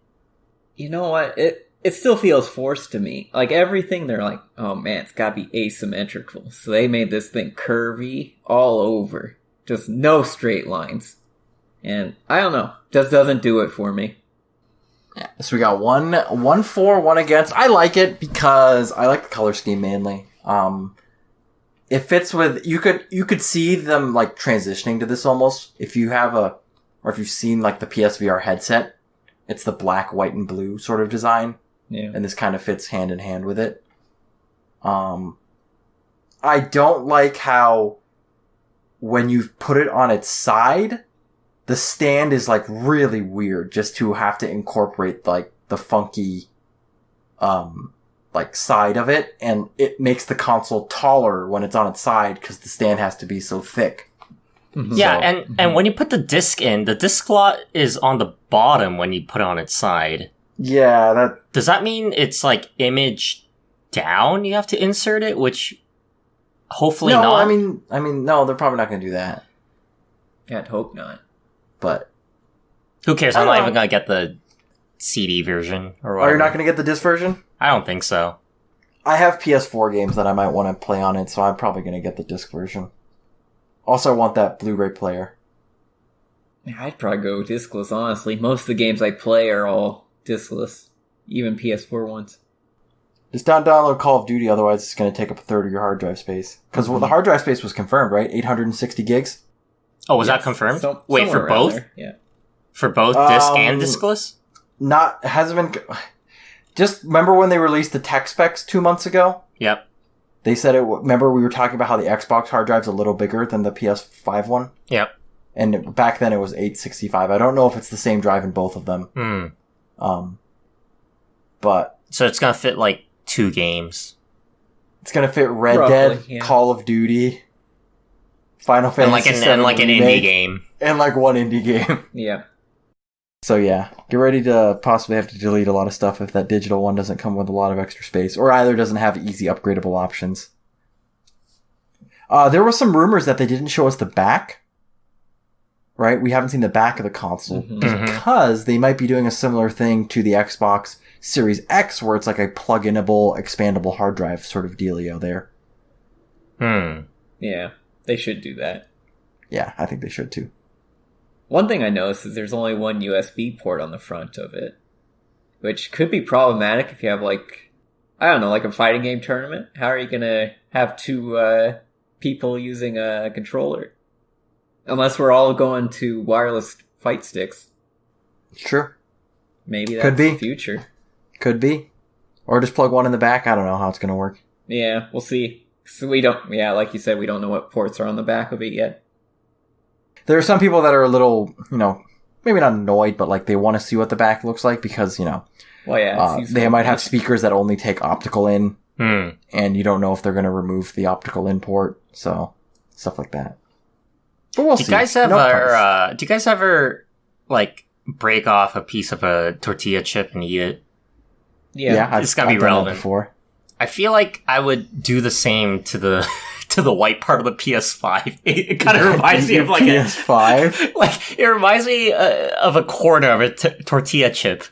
You know what? It still feels forced to me. Like everything, they're like, oh man, it's gotta be asymmetrical. So they made this thing curvy all over. Just no straight lines. And I don't know. Just doesn't do it for me. Yeah, so we got one for, one against. I like it because I like the color scheme mainly. It fits with, you could see them like transitioning to this almost. If you have or if you've seen like the PSVR headset, it's the black, white, and blue sort of design. Yeah. And this kind of fits hand in hand with it. I don't like how when you put it on its side, the stand is like really weird just to have to incorporate like the funky, like side of it. And it makes the console taller when it's on its side because the stand has to be so thick. Yeah, and when you put the disc in, the disc slot is on the bottom when you put it on its side. Yeah, Does that mean it's like image down you have to insert it, which hopefully no, not? I mean, no, they're probably not going to do that. Yeah, I'd hope not. But who cares? I'm not even going to get the CD version or whatever. Oh, you're not going to get the disc version? I don't think so. I have PS4 games that I might want to play on it, so I'm probably going to get the disc version. Also, I want that Blu-ray player. Yeah, I'd probably go discless, honestly. Most of the games I play are all discless. Even PS4 ones. Just download Call of Duty, otherwise it's going to take up a third of your hard drive space. Because the hard drive space was confirmed, right? 860 gigs? Oh, was that confirmed? Wait, for both? There. Yeah. For both disc and discless? Hasn't been... Just remember when they released the tech specs 2 months ago? Yep. They said remember we were talking about how the Xbox hard drive's a little bigger than the PS5 one? Yep. And back then it was 865. I don't know if it's the same drive in both of them. But... So it's gonna fit like 2 games. It's gonna fit Red Roughly, Dead, yeah. Call of Duty, Final Fantasy VII and like an Remake, indie game. and like one indie game. Yeah. So yeah, get ready to possibly have to delete a lot of stuff if that digital one doesn't come with a lot of extra space, or either doesn't have easy upgradable options. There were some rumors that they didn't show us the back. Right? We haven't seen the back of the console because they might be doing a similar thing to the Xbox Series X where it's like a plug-inable, expandable hard drive sort of dealio there. Yeah, they should do that. Yeah, I think they should too. One thing I noticed is there's only one USB port on the front of it, which could be problematic if you have like, I don't know, like a fighting game tournament. How are you going to have 2 people using a controller? Unless we're all going to wireless fight sticks. Sure. Maybe that's Could be. the future. Could be. Or just plug one in the back. I don't know how it's going to work. Yeah, we'll see. So we don't, like you said, we don't know what ports are on the back of it yet. There are some people that are a little, maybe not annoyed, but like they want to see what the back looks like because, Well, yeah. they might have speakers that only take optical in. And you don't know if they're going to remove the optical in port. So, stuff like that. But we'll see. Do you guys ever like break off a piece of a tortilla chip and eat it? Yeah, it's gotta be relevant. Before. I feel like I would do the same to the white part of the PS5. It kind of reminds me of like PS5. it reminds me of a corner of a tortilla chip.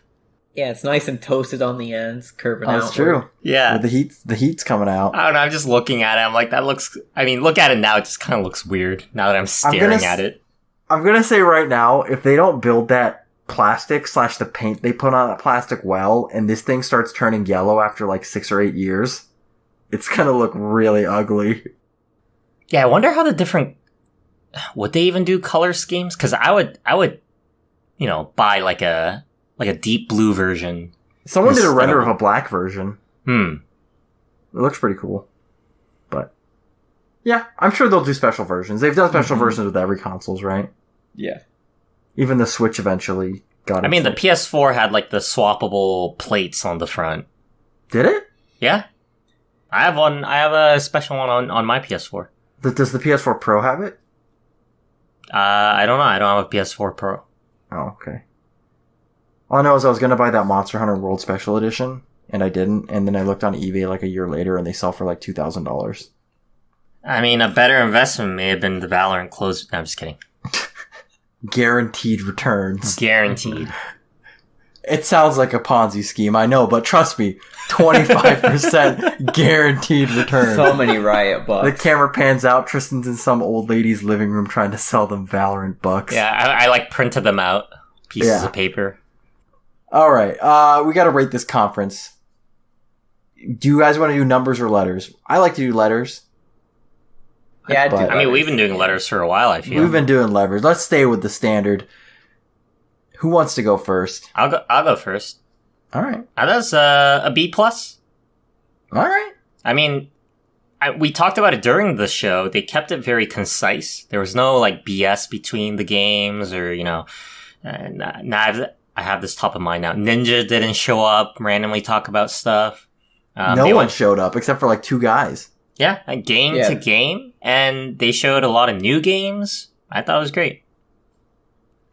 Yeah, it's nice and toasted on the ends, curving out. That's true. Yeah, with the heat's coming out. I don't know. I'm just looking at it. I'm like, that looks. I mean, look at it now. It just kind of looks weird now that I'm staring at it. I'm gonna say right now, if they don't build that plastic / the paint they put on that plastic well, and this thing starts turning yellow after like 6 or 8 years, it's gonna look really ugly. Yeah, I wonder how the different. Would they even do color schemes? Because I would, buy like a like a deep blue version. Someone did a render of a black version. It looks pretty cool. But yeah, I'm sure they'll do special versions. They've done special versions with every consoles, right? Yeah. Even the Switch eventually got it. I mean, the PS4 had like the swappable plates on the front. Did it? Yeah. I have one. I have a special one on my PS4. Does the PS4 Pro have it? I don't know. I don't have a PS4 Pro. Oh, okay. All I know is I was going to buy that Monster Hunter World Special Edition, and I didn't. And then I looked on eBay like a year later, and they sell for like $2,000. I mean, a better investment may have been the Valorant close. No, I'm just kidding. Guaranteed returns. Guaranteed. It sounds like a Ponzi scheme, I know, but trust me, 25% guaranteed return. So many Riot bucks. The camera pans out, Tristan's in some old lady's living room trying to sell them Valorant bucks. Yeah, I like printed them out. Pieces of paper. Alright, we gotta rate this conference. Do you guys want to do numbers or letters? I like to do letters. Yeah, I mean, we've been doing letters for a while, I feel. We've been doing letters. Let's stay with the standard. Who wants to go first? I'll go first. All right. That's a B+. All right. I mean, we talked about it during the show. They kept it very concise. There was no like BS between the games, or now I have this top of mind now. Ninja didn't show up, randomly talk about stuff. No one showed up except for like 2 guys. Yeah, game to game, and they showed a lot of new games. I thought it was great.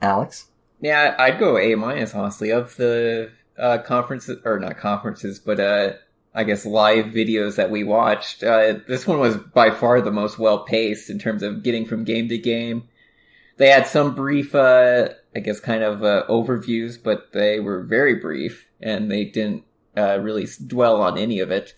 Alex? Yeah, I'd go A-, honestly, of the conferences, or not conferences, but I guess live videos that we watched. This one was by far the most well-paced in terms of getting from game to game. They had some brief, I guess, kind of overviews, but they were very brief, and they didn't really dwell on any of it.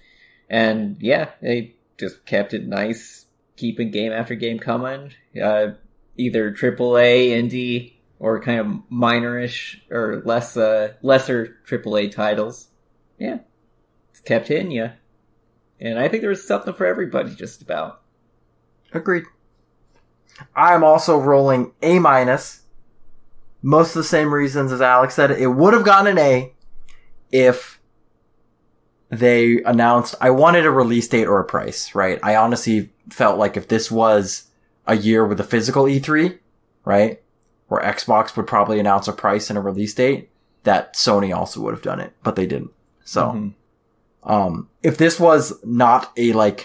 And yeah, they just kept it nice, keeping game after game coming. Either AAA, indie, or kind of minorish or lesser AAA titles. Yeah, it's kept hitting you. And I think there was something for everybody, just about. Agreed. I'm also rolling A-. Most of the same reasons as Alex said. It would have gotten an A if they announced, I wanted a release date or a price, right? I honestly felt like if this was a year with a physical E3, right, where Xbox would probably announce a price and a release date, that Sony also would have done it, but they didn't. So, if this was not a,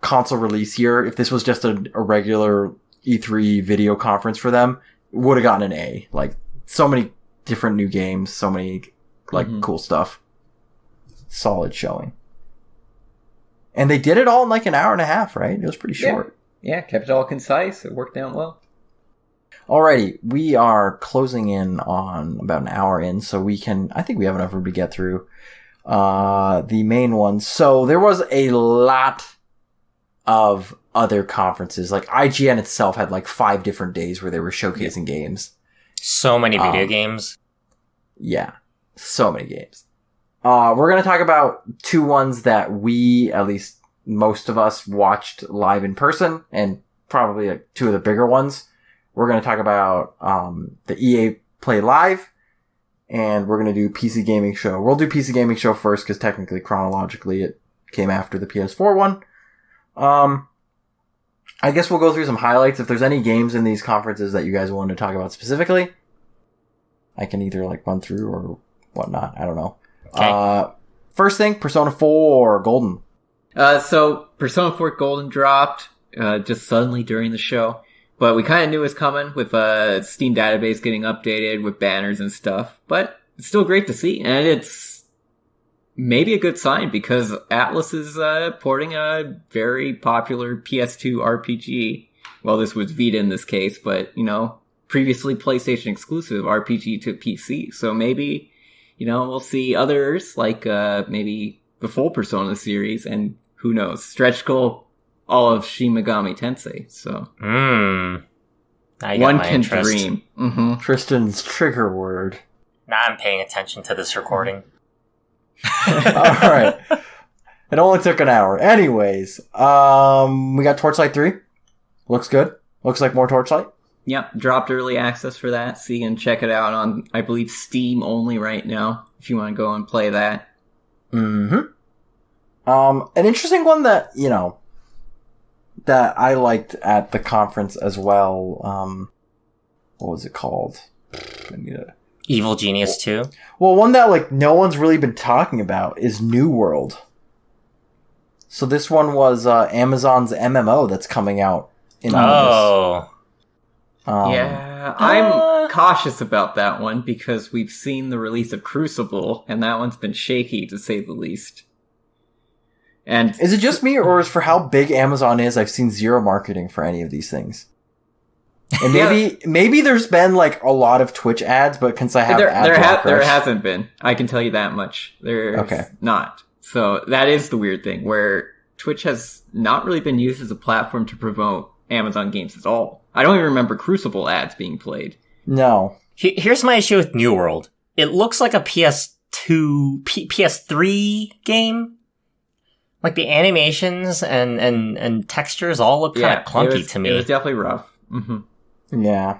console release year, if this was just a regular E3 video conference for them, it would have gotten an A. Like, so many different new games, so many, cool stuff. Solid showing. And they did it all in like an hour and a half, right? It was pretty short. Yeah, kept it all concise. It worked out well. Alrighty, we are closing in on about an hour in, so I think we have enough room to get through the main ones. So there was a lot of other conferences. Like IGN itself had like 5 different days where they were showcasing games. So many video games. Yeah, so many games. We're going to talk about 2 ones that we, at least most of us, watched live in person, and probably like 2 of the bigger ones. We're going to talk about the EA Play Live, and we're going to do PC Gaming Show. We'll do PC Gaming Show first, because technically, chronologically, it came after the PS4 one. I guess we'll go through some highlights. If there's any games in these conferences that you guys want to talk about specifically, I can either run through or whatnot. I don't know. Okay. First thing, Persona 4 Golden. So Persona 4 Golden dropped just suddenly during the show, but we kind of knew it was coming with Steam database getting updated with banners and stuff. But it's still great to see, and it's maybe a good sign because Atlas is porting a very popular PS2 RPG. Well, this was Vita in this case, but previously PlayStation exclusive RPG to PC. So maybe we'll see others like maybe the full Persona series, and who knows, stretch goal all of Shin Megami Tensei. So one can dream. Mm-hmm. Tristan's trigger word. Now I'm paying attention to this recording. Alright. It only took an hour. Anyways, we got Torchlight 3. Looks good. Looks like more Torchlight. Yep, dropped early access for that, so you can check it out on, I believe, Steam only right now, if you want to go and play that. Mm-hmm. An interesting one that, that I liked at the conference as well, what was it called? Evil Genius 2? Well, one that, no one's really been talking about is New World. So this one was Amazon's MMO that's coming out in August. Yeah, I'm cautious about that one because we've seen the release of Crucible, and that one's been shaky, to say the least. And is it just me, or is for how big Amazon is, I've seen zero marketing for any of these things? And maybe there's been a lot of Twitch ads, but since I have there hasn't been. I can tell you that much. There's not. So that is the weird thing, where Twitch has not really been used as a platform to promote Amazon games at all. I don't even remember Crucible ads being played. No. Here's my issue with New World. It looks like a PS3 game. Like the animations and textures all look kind of clunky to me. It was definitely rough. Mm-hmm. Yeah.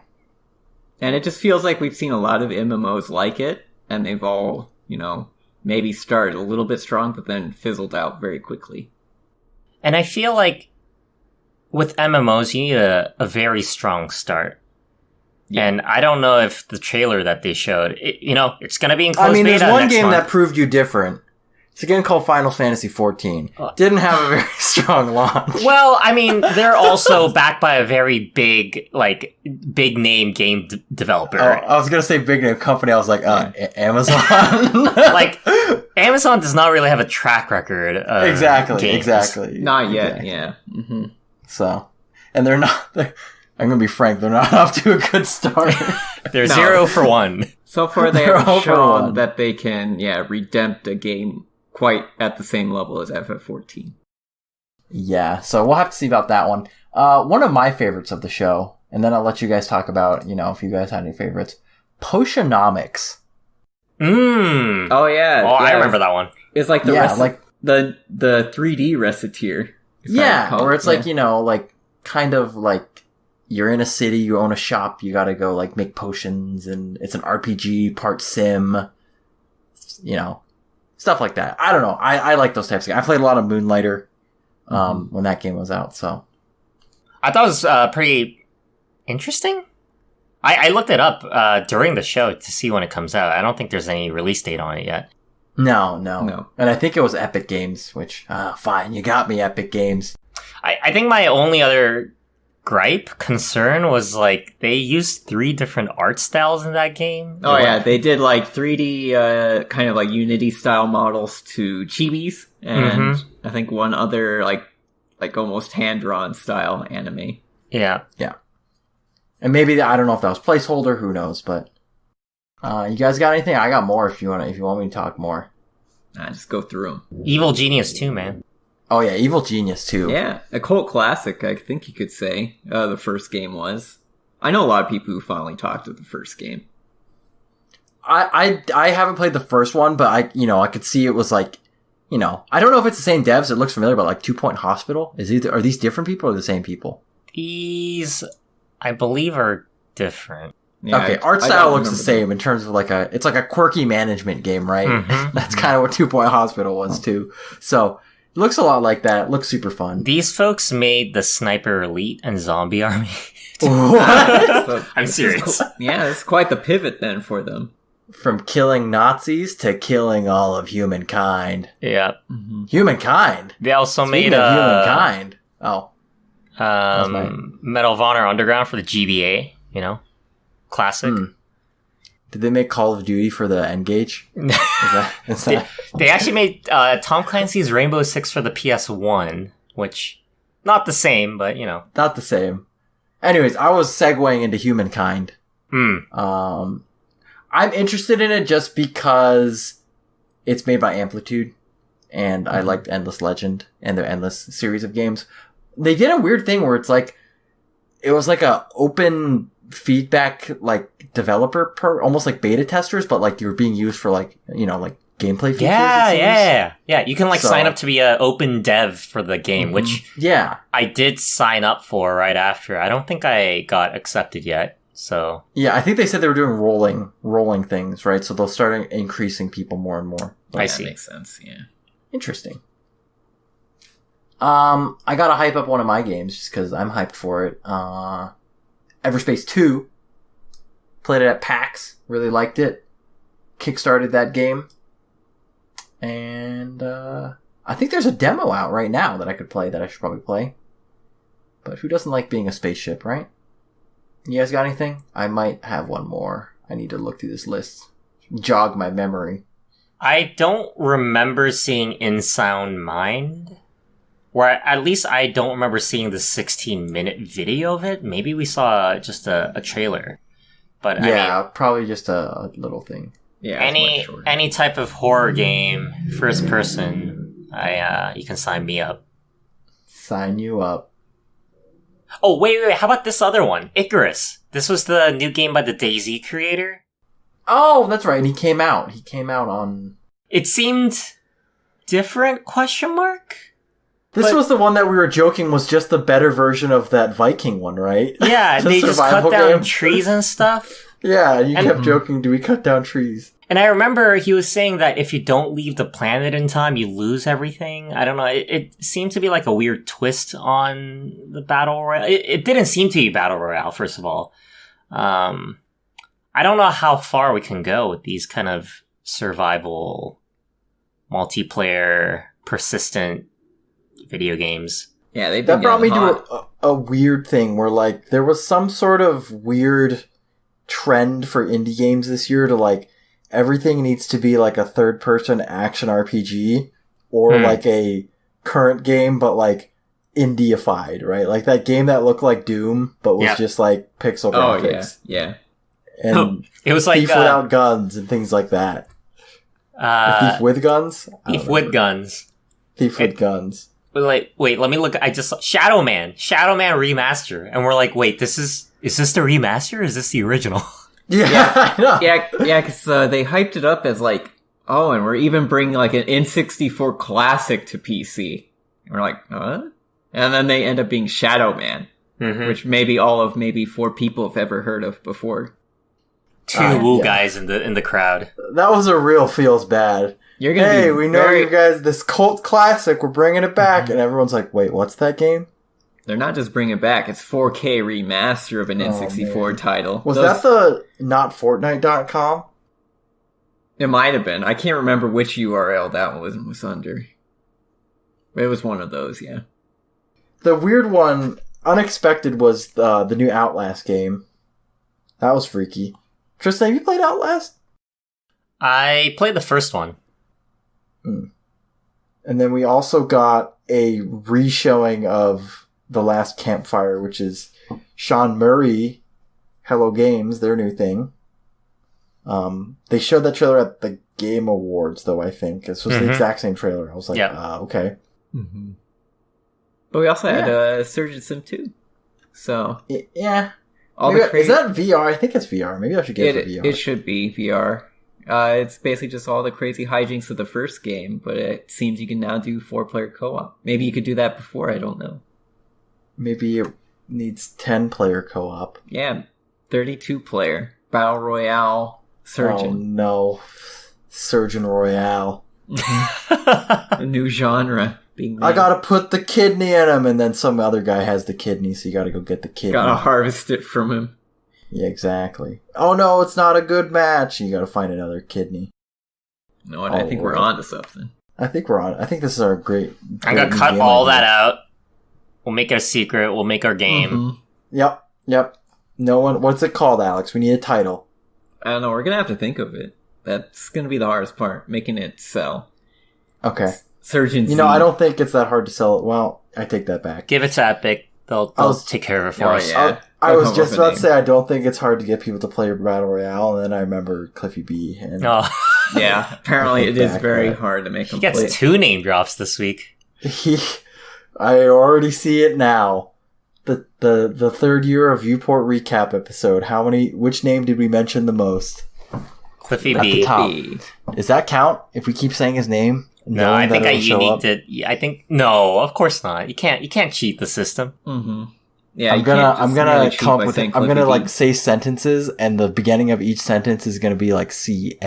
And it just feels like we've seen a lot of MMOs like it, and they've all, maybe started a little bit strong, but then fizzled out very quickly. And I feel like with MMOs, you need a very strong start. Yeah. And I don't know if the trailer that they showed, it's going to be in closed beta there's one game month. that proved you different. It's a game called Final Fantasy XIV. Didn't have a very strong launch. Well, they're also backed by a very big name game developer. Oh, I was going to say big name company. I was like, Amazon. Amazon does not really have a track record of Exactly. Not yet, yeah. Mm-hmm. So, and they're not, I'm going to be frank, they're not off to a good start. They're 0 for 1. So far they haven't shown that they can, redempt a game quite at the same level as FF14. Yeah, so we'll have to see about that one. One of my favorites of the show, and then I'll let you guys talk about, if you guys had any favorites. Potionomics. Oh, yeah. Oh, I remember that one. It's like the the 3D reciteer. Where it's kind of you're in a city, you own a shop, you gotta go make potions, and it's an RPG, part sim, stuff like that. I don't know. I like those types of games. I played a lot of Moonlighter when that game was out, so. I thought it was pretty interesting. I looked it up during the show to see when it comes out. I don't think there's any release date on it yet. No. And I think it was Epic Games, which, fine, you got me, Epic Games. I think my only other concern was they used 3 different art styles in that game. Oh yeah, they did 3D kind of Unity style models to chibis, and I think one other almost hand drawn style anime. Yeah. And maybe I don't know if that was placeholder, who knows, but you guys got anything? I got more if you want me to talk more. Just go through them. Evil Genius 2, man. Oh yeah, Evil Genius 2. Yeah, a cult classic, I think you could say, the first game was. I know a lot of people who finally talked to the first game. I haven't played the first one, but I could see it was I don't know if it's the same devs, it looks familiar, but 2 Point Hospital? Are these different people or the same people? These, I believe, are different. Yeah, okay, art style looks the same in terms of it's like a quirky management game, right? Mm-hmm. That's kind of what 2 Point Hospital was too. So, it looks a lot like that. It looks super fun. These folks made the Sniper Elite and Zombie Army. What? I'm serious. Yeah, it's quite the pivot then for them. From killing Nazis to killing all of humankind. Yeah. Mm-hmm. Humankind? They also Speaking made humankind. Oh. Medal of Honor Underground for the GBA, classic. Did they make Call of Duty for the N-Gage? They actually made Tom Clancy's Rainbow Six for the PS1, which, not the same, but, Not the same. Anyways, I was segueing into Humankind. I'm interested in it just because it's made by Amplitude, and I liked Endless Legend and their Endless series of games. They did a weird thing where it's it was a open feedback developer almost like beta testers, but you were being used for gameplay features. Yeah. You can sign up to be an open dev for the game, which I did sign up for right after. I don't think I got accepted yet. So yeah, I think they said they were doing rolling things, right? So they'll start increasing people more and more. I see. That makes sense. Yeah. Interesting. I gotta hype up one of my games just because I'm hyped for it. Everspace 2. Played it at PAX. Really liked it. Kickstarted that game. And I think there's a demo out right now that I could play that I should probably play. But who doesn't like being a spaceship, right? You guys got anything? I might have one more. I need to look through this list. Jog my memory. I don't remember seeing In Sound Mind. Or at least I don't remember seeing the 16-minute video of it. Maybe we saw just a trailer. But yeah, I mean, probably just a little thing. Yeah, any type of horror game, first person, you can sign me up. Sign you up. Oh, wait, how about this other one? Icarus. This was the new game by the DayZ creator. Oh, that's right, and he came out. He came out on... It seemed different, ? This was the one that we were joking was just the better version of that Viking one, right? Yeah, they just cut down trees and stuff. Yeah, you kept joking, do we cut down trees? And I remember he was saying that if you don't leave the planet in time, you lose everything. I don't know. It seemed to be like a weird twist on the Battle Royale. It didn't seem to be Battle Royale, first of all. I don't know how far we can go with these kind of survival, multiplayer, persistent video games. Yeah, that brought me to a weird thing where, there was some sort of weird trend for indie games this year to, everything needs to be a third-person action RPG or a current game, but indie-ified, right? That game that looked like Doom, but was just pixel graphics. Yeah. And it was Thief without guns and things like that. Thief with guns? Thief with guns. Thief with guns. Wait, let me look. I just saw Shadow Man remaster, and we're like, wait, is this the remaster? Or is this the original? Yeah, because they hyped it up as and we're even bringing an N64 classic to PC. And we're like, huh? And then they end up being Shadow Man, which maybe 4 people have ever heard of before. Two woo guys in the crowd. That was a real feels bad. You're gonna we know you guys, this cult classic, we're bringing it back. And everyone's like, wait, what's that game? They're not just bringing it back, it's 4K remaster of an N64 title. Was that the notfortnite.com? It might have been. I can't remember which URL that was under. It was one of those, yeah. The weird one, unexpected, was the new Outlast game. That was freaky. Tristan, have you played Outlast? I played the first one. And then we also got a re-showing of The Last Campfire, which is Sean Murray, Hello Games, their new thing. They showed that trailer at the Game Awards, though, I think. This was the exact same trailer. I was like, okay. Mm-hmm. But we also had Surgeon Sim 2. So... Yeah. Is that VR? I think it's VR. Maybe I should get it for VR. It should be VR. It's basically just all the crazy hijinks of the first game, but it seems you can now do 4-player co-op. Maybe you could do that before, I don't know. Maybe it needs 10-player co-op. Yeah, 32-player. Battle Royale Surgeon. Oh no. Surgeon Royale. A new genre. I gotta put the kidney in him, and then some other guy has the kidney, so you gotta go get the kidney. Gotta harvest it from him. Yeah, exactly. Oh no, it's not a good match. You gotta find another kidney. No, I think we're on to something. I think we're on. I think this is our great I'm gonna cut all that out. We'll make it a secret. We'll make our game. Yep. No one. What's it called, Alex? We need a title. I don't know. We're gonna have to think of it. That's gonna be the hardest part, making it sell. Okay. Surgeon. I don't think it's that hard to sell it. Well, I take that back. Give it to Epic. They'll take care of it for us. Yeah. I was just about to say I don't think it's hard to get people to play Battle Royale, and then I remember Cliffy B. And yeah, apparently it is very hard to make him play. He gets 2 name drops this week. I already see it now. The third year of Viewport recap episode. Which name did we mention the most? Cliffy At the B. top. Does that count if we keep saying his name? No, I think you need to. I think no, of course not. You can't cheat the system. Mm-hmm. Yeah, I'm gonna come up with it. I'm gonna like say sentences, and the beginning of each sentence is gonna be like CLIFFY.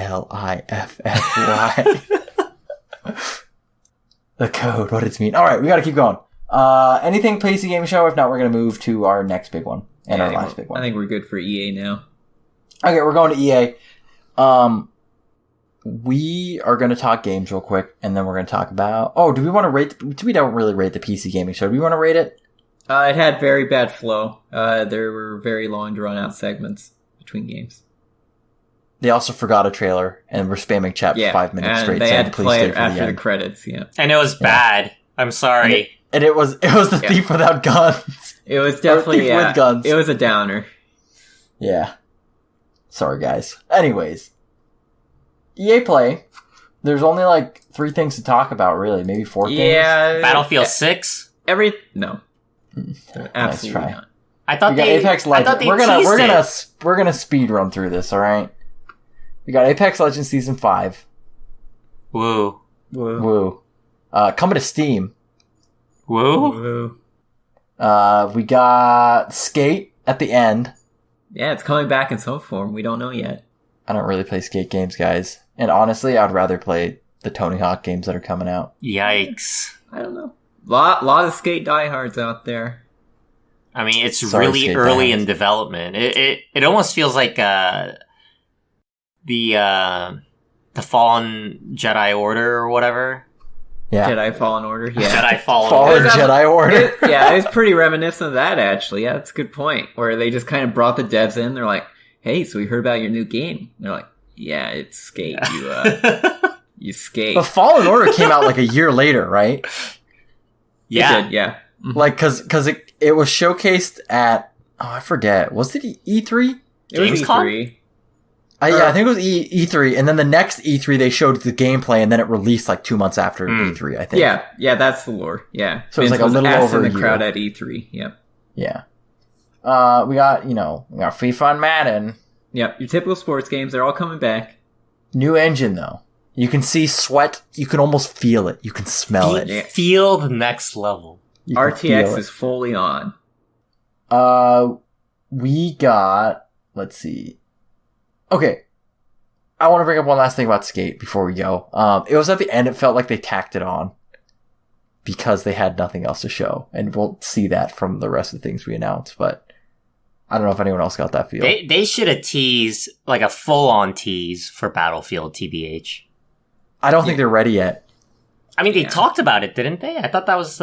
The code, what does it mean? All right, we gotta keep going. Anything PC Gaming Show? If not, we're gonna move to our next big one and our last big one. I think we're good for EA now. Okay, we're going to EA. We are going to talk games real quick, and then we're going to talk about... Oh, do we want to rate... We don't really rate the PC Gaming Show. Do we want to rate it? It had very bad flow. There were very long, drawn-out segments between games. They also forgot a trailer, and were spamming chat for 5 minutes straight. They had to please play stay it for after the end. credits, yeah. And it was bad. I'm sorry. And it was the thief without guns. It was definitely... thief with guns. It was a downer. Yeah. Sorry, guys. Anyways. EA Play. There's only like 3 things to talk about, really. Maybe 4 things. Yeah. Battlefield 6? No. Absolutely nice not. I thought we got Apex Legends. We're gonna speed run through this, alright? We got Apex Legends Season 5. Woo. Woo. Coming to Steam. Woo. We got Skate at the end. Yeah, it's coming back in some form. We don't know yet. I don't really play Skate games, guys. And honestly, I'd rather play the Tony Hawk games that are coming out. Yikes. I don't know. Lot of Skate diehards out there. I mean, it's really early in development. It almost feels like the Fallen Jedi Order or whatever. Yeah. Jedi Fallen Order. Yeah. Jedi Fallen Order. Jedi Order. Yeah, it was pretty reminiscent of that, actually. Yeah, that's a good point. Where they just kind of brought the devs in. They're like, hey, so we heard about your new game. And they're like, yeah, it's Skate. You skate. The Fallen Order came out like a year later, right? Yeah. It did, yeah. Like, cause it was showcased at, I forget. Was it E3? It was Gamescom? E3. Yeah, I think it was E3, and then the next E3 they showed the gameplay, and then it released like 2 months after E3, I think. Yeah, that's the lore. Yeah. So it was like a little over in a the year. crowd at E3. Yep. Yeah. We got FIFA and Madden. Yep, your typical sports games, they're all coming back. New engine, though. You can see sweat. You can almost feel it. You can smell it. Feel the next level. RTX is fully on. We got... Let's see. Okay. I want to bring up one last thing about Skate before we go. It was at the end, it felt like they tacked it on because they had nothing else to show. And we'll see that from the rest of the things we announced, but I don't know if anyone else got that feel. They should have teased, like a full-on tease for Battlefield, TBH. I don't think they're ready yet. I mean, they talked about it, didn't they? I thought that was,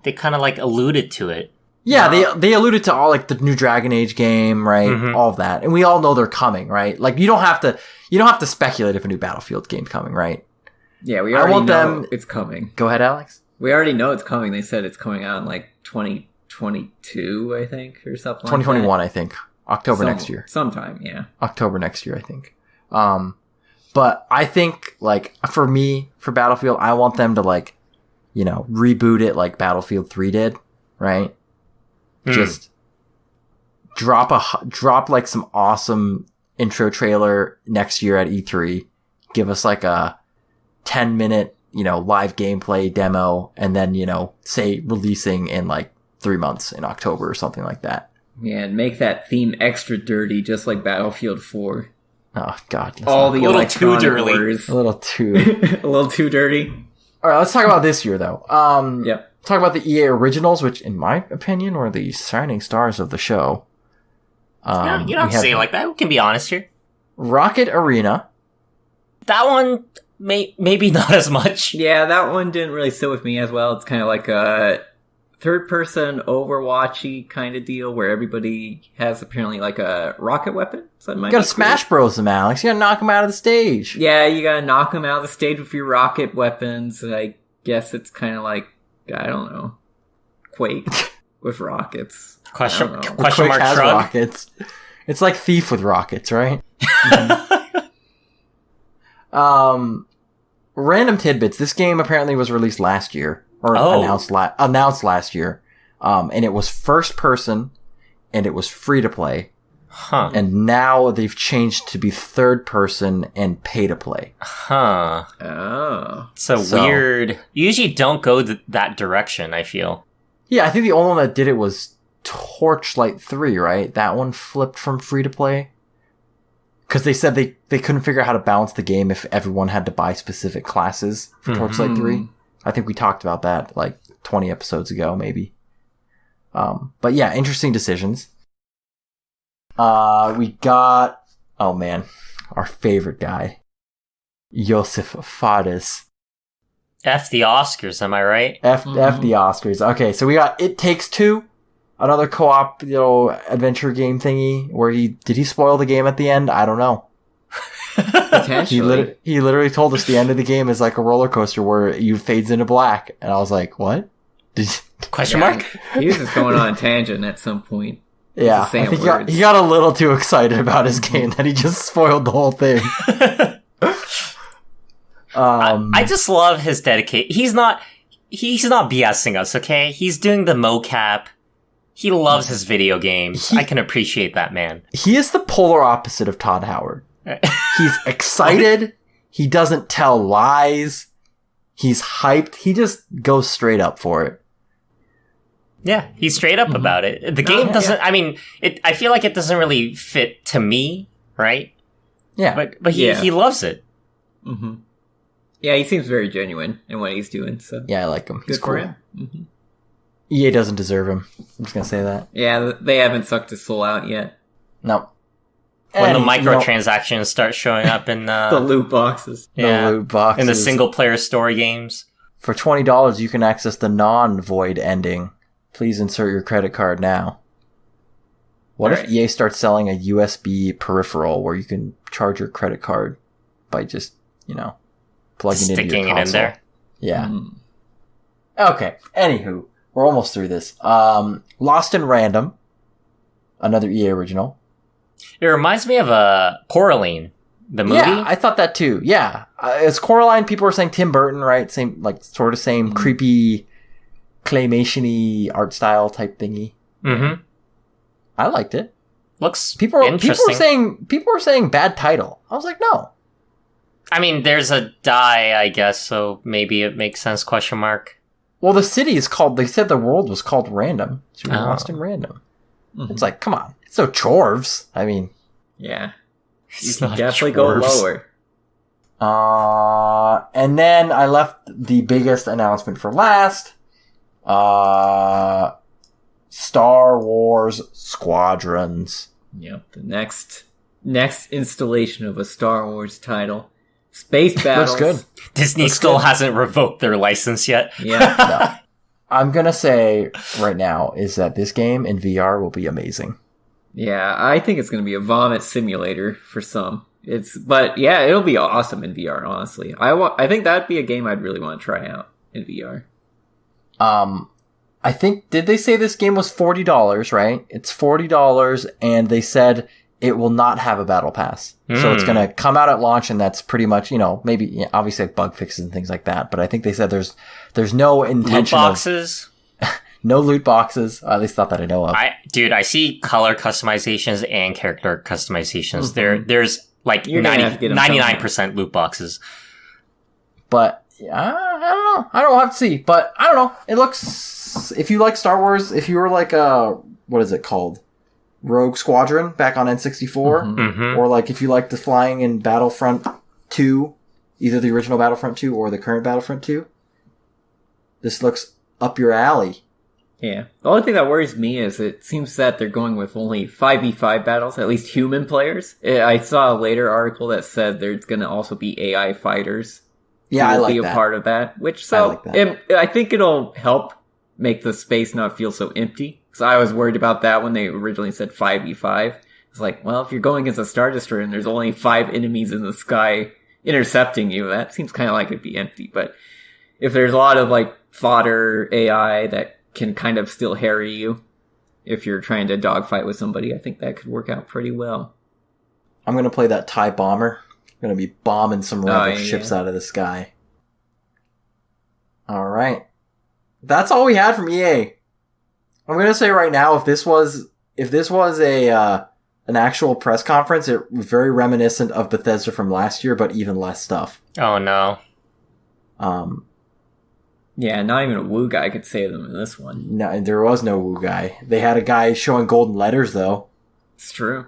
they kind of like alluded to it. Yeah, they alluded to all like the new Dragon Age game, right? Mm-hmm. All of that. And we all know they're coming, right? Like you don't have to speculate if a new Battlefield game's coming, right? Yeah, we already know it's coming. Go ahead, Alex. We already know it's coming. They said it's coming out in like 2022, I think, or something 2021, like that. I think. October next year. Sometime, yeah. October next year, I think. But I think, like, for me, for Battlefield, I want them to, like, reboot it like Battlefield 3 did, right? Just drop like some awesome intro trailer next year at E3. Give us like a 10-minute, live gameplay demo, and then, say releasing in like 3 months in October or something like that. Yeah, and make that theme extra dirty, just like Battlefield 4. Oh God! All the too dirty. words. A little too dirty. All right, let's talk about this year though. Yep. Talk about the EA Originals, which, in my opinion, were the shining stars of the show. You don't have to say it like that. We can be honest here. Rocket Arena. That one, maybe not as much. Yeah, that one didn't really sit with me as well. It's kind of like a third-person Overwatchy kind of deal where everybody has apparently like a rocket weapon. So You gotta Smash Bros them, Alex. You gotta knock them out of the stage. Yeah, you gotta knock them out of the stage with your rocket weapons. I guess it's kind of like, I don't know, Quake with rockets. Question Quake mark has shrug. rockets. It's like Thief with rockets, right? Random tidbits. This game apparently was released last year, or announced last year. And it was first person, and it was free to play. Huh. And now they've changed to be third person and pay to play. Huh. Oh. So weird. You usually don't go that direction, I feel. Yeah, I think the only one that did it was Torchlight 3, right? That one flipped from free to play. Because they said they couldn't figure out how to balance the game if everyone had to buy specific classes for Torchlight 3. I think we talked about that like 20 episodes ago, maybe. But yeah, interesting decisions. We got, oh man, our favorite guy, Josef Fares. F the Oscars, am I right? F the Oscars. Okay, so we got It Takes Two, another co-op, adventure game thingy. Where did he spoil the game at the end? I don't know. Potentially. He literally told us the end of the game is like a roller coaster where you fades into black, and I was like, what? Question mark? He was just going on a tangent at some point. Yeah, I think he got a little too excited about his game that he just spoiled the whole thing. I just love his dedication. He's not BSing us, okay? He's doing the mocap. He loves his video games. I can appreciate that, man. He is the polar opposite of Todd Howard. He's excited. He doesn't tell lies. He's hyped. He just goes straight up for it. Yeah, he's straight up about it. The game doesn't, I mean, I feel like it doesn't really fit to me, right? Yeah. But he loves it. Mm-hmm. Yeah, he seems very genuine in what he's doing, so. Yeah, I like him. He's good for cool. him. Mm-hmm. EA doesn't deserve him. I'm just gonna say that. Yeah, they haven't sucked his soul out yet. No. When the microtransactions start showing up in the loot boxes. Yeah, the loot boxes. In the single-player story games. For $20, you can access the non-void ending. Please insert your credit card now. What if EA starts selling a USB peripheral where you can charge your credit card by just, plugging it into your console? Sticking it in there? Yeah. Okay. Anywho, we're almost through this. Lost in Random. Another EA original. It reminds me of Coraline, the movie. Yeah, I thought that too. Yeah. It's Coraline. People were saying Tim Burton, right? Same, creepy, claymation-y art style type thingy. Mm-hmm. I liked it. Looks interesting. People were saying bad title. I was like, no. I mean, there's a die, I guess, so maybe it makes sense, question mark. Well, the city is called, they said the world was called Random. So we Lost in Random. Mm-hmm. It's like, come on. It's no Chorves. I mean. Yeah. You can definitely go lower. And then I left the biggest announcement for last. Star Wars Squadrons. Yep, the next installation of a Star Wars title. Space battles. Looks good. Disney still hasn't revoked their license yet. Yeah. No. I'm gonna say right now is that this game in VR will be amazing. Yeah, I think it's gonna be a vomit simulator for some. But yeah, it'll be awesome in VR, honestly. I think that'd be a game I'd really want to try out in VR. I think, did they say this game was $40, right? It's $40, and they said it will not have a battle pass. So it's going to come out at launch, and that's pretty much, maybe, obviously bug fixes and things like that, but I think they said there's no intention loot boxes? No loot boxes, at least not that I know of. I see color customizations and character customizations. Mm-hmm. There's like 99% loot boxes. But, I don't know. I don't have to see, but I don't know. It looks, if you like Star Wars, if you were like what is it called? Rogue Squadron back on N64, or like if you like the flying in Battlefront 2, either the original Battlefront 2 or the current Battlefront 2, this looks up your alley. Yeah. The only thing that worries me is it seems that they're going with only 5v5 battles, at least human players. I saw a later article that said there's going to also be AI fighters. Yeah, I like be a that. part of that. I think it'll help make the space not feel so empty. Because I was worried about that when they originally said 5v5. It's like, well, if you're going as a Star Destroyer and there's only 5 enemies in the sky intercepting you, that seems kind of like it'd be empty. But if there's a lot of like fodder AI that can kind of still harry you if you're trying to dogfight with somebody, I think that could work out pretty well. I'm going to play that TIE bomber. I'm going to be bombing some rebel ships out of the sky. All right. That's all we had from EA. I'm going to say right now, if this was a an actual press conference, it was very reminiscent of Bethesda from last year, but even less stuff. Oh no. Yeah, not even a woo guy could save them in this one. No, there was no woo guy. They had a guy showing golden letters, though. It's true.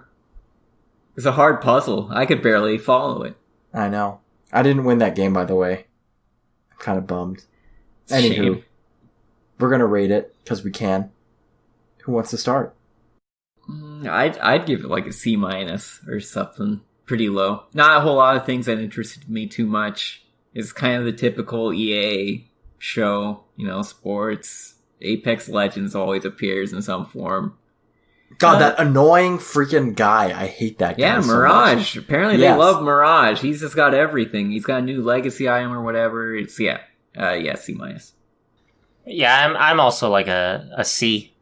It's a hard puzzle. I could barely follow it. I know. I didn't win that game, by the way. I'm kind of bummed. Anywho, Shame. we're gonna rate it because we can. Who wants to start? I'd give it like a C- or something. Pretty low. Not a whole lot of things that interested me too much. It's kind of the typical EA show, sports. Apex Legends always appears in some form. God, that annoying freaking guy. I hate that guy. Yeah, so Mirage. much. Apparently they love Mirage. He's just got everything. He's got a new legacy item or whatever. It's C-. Yeah, I'm also like a C.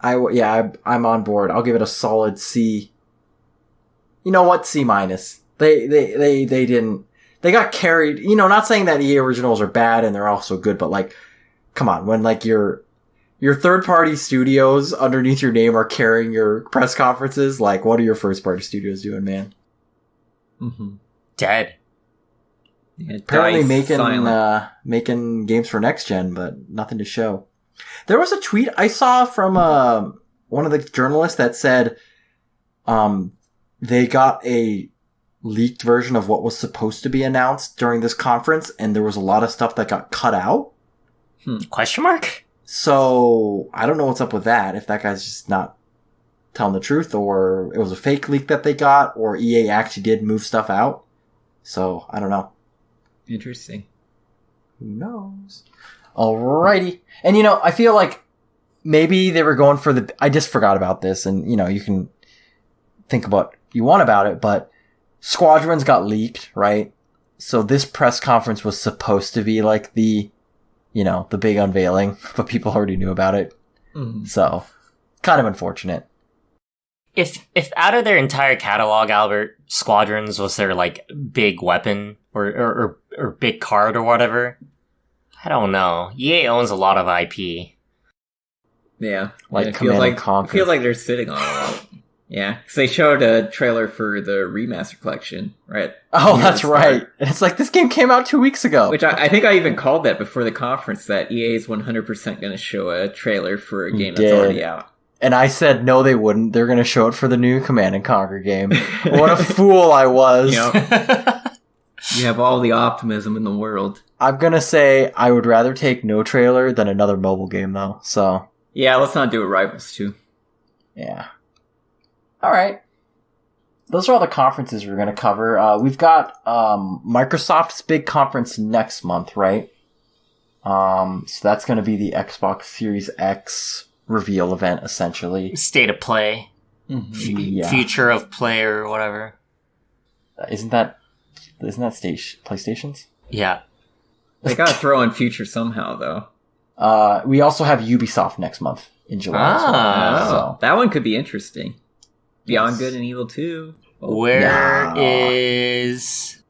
I'm on board. I'll give it a solid C. You know what? C-. They didn't. They got carried. Not saying that EA originals are bad and they're also good, but like, come on, when like your third-party studios underneath your name are carrying your press conferences, like, what are your first-party studios doing, man? Mm-hmm. Dead. Yeah, Apparently DICE, making games for next gen, but nothing to show. There was a tweet I saw from one of the journalists that said they got a leaked version of what was supposed to be announced during this conference, and there was a lot of stuff that got cut out. Question mark? So, I don't know what's up with that, if that guy's just not telling the truth, or it was a fake leak that they got, or EA actually did move stuff out. So, I don't know. Interesting. Who knows? Alrighty. And I feel like maybe they were going for I just forgot about this, and you can think about what you want about it, but Squadrons got leaked, right? So this press conference was supposed to be like the big unveiling, but people already knew about it. Mm-hmm. So, kind of unfortunate. If out of their entire catalog, Albert, Squadrons was their like big weapon or big card or whatever, I don't know. EA owns a lot of IP. Yeah, like it Command and Conquer. I feel like they're sitting on a lot. Yeah, because they showed a trailer for the remaster collection, right? Oh, that's right. It's like, this game came out 2 weeks ago. Which I think I even called that before the conference, that EA is 100% going to show a trailer for a game that's already out. And I said, no, they wouldn't. They're going to show it for the new Command and Conquer game. What a fool I was. You have all the optimism in the world. I'm going to say I would rather take no trailer than another mobile game, though. So, yeah, let's not do it Rivals 2. Yeah. All right. Those are all the conferences we're going to cover. We've got Microsoft's big conference next month, right? So that's going to be the Xbox Series X reveal event, essentially. State of play. Yeah. Future of play or whatever. Isn't that PlayStation's? Yeah. They got to throw in future somehow, though. We also have Ubisoft next month in July. So. That one could be interesting. Beyond Good and Evil 2. Where is...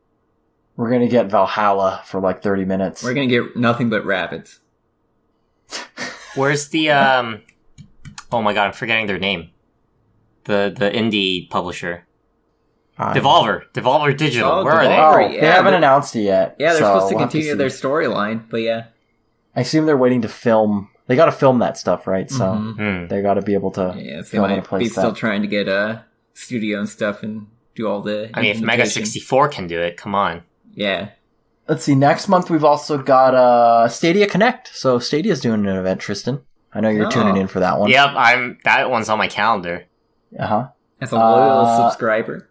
We're going to get Valhalla for like 30 minutes. We're going to get nothing but rabbits. Where's the... Oh my god, I'm forgetting their name. The indie publisher. Devolver Digital. Oh, Where are they? Oh, yeah, they haven't announced it yet. Yeah, they're supposed to continue their storyline, but yeah. I assume they're waiting to film. They got to film that stuff, right? So they got to be able to. Yeah, they might be still trying to get a studio and stuff and do all the. I mean, if Mega 64 can do it, come on. Yeah. Let's see. Next month we've also got Stadia Connect. So Stadia's doing an event, Tristan. I know you're tuning in for that one. Yep, that one's on my calendar. As a loyal subscriber.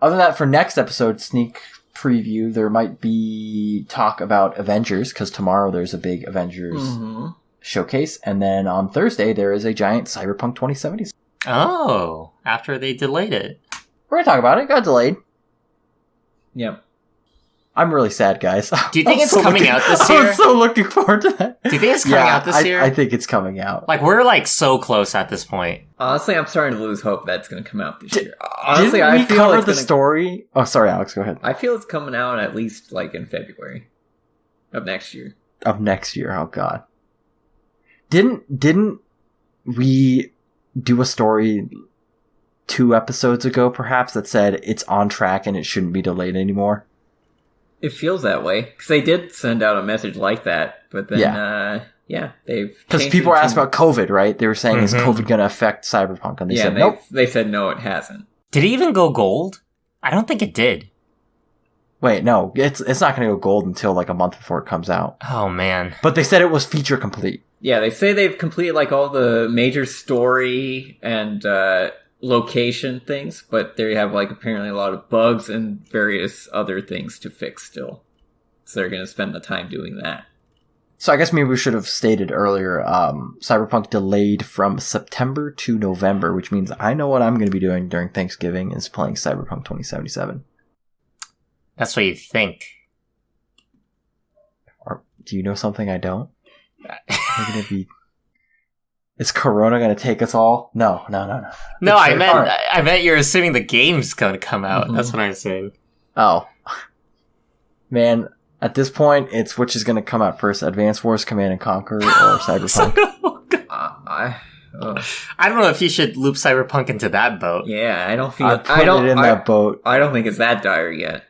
Other than that, for next episode sneak preview, there might be talk about Avengers, because tomorrow there's a big Avengers showcase, and then on Thursday there is a giant Cyberpunk 2070. Oh, after they delayed it. We're gonna talk about it. It got delayed. Yep. I'm really sad, guys. Do you think it's coming out this year? I'm so looking forward to that. Do you think it's coming out this year? I think it's coming out. Like, we're like so close at this point. Honestly, I'm starting to lose hope that it's going to come out this year. Honestly, Didn't I feel cover it's the story. Oh, sorry, Alex. Go ahead. I feel it's coming out at least like in February of next year. Of next year. Oh God. Didn't we do a story 2 episodes ago, perhaps, that said it's on track and it shouldn't be delayed anymore. It feels that way because they did send out a message like that, but then they've because people were asked about COVID, right? They were saying, "Is COVID going to affect Cyberpunk?" And they said, "Nope." They said no, it hasn't. Did it even go gold? I don't think it did. Wait, no, it's not going to go gold until like a month before it comes out. Oh man! But they said it was feature complete. Yeah, they say they've completed like all the major story and location things, but they have like apparently a lot of bugs and various other things to fix still. So they're going to spend the time doing that. So I guess maybe we should have stated earlier, Cyberpunk delayed from September to November, which means I know what I'm going to be doing during Thanksgiving is playing Cyberpunk 2077. That's what you think. Or do you know something I don't? Is Corona going to take us all? No. No, I meant you're assuming the game's going to come out. Mm-hmm. That's what I'm saying. Oh. Man, at this point, it's which is going to come out first, Advance Wars Command and Conquer or Cyberpunk? I don't know if you should loop Cyberpunk into that boat. Yeah, I don't feel... that boat. I don't think it's that dire yet.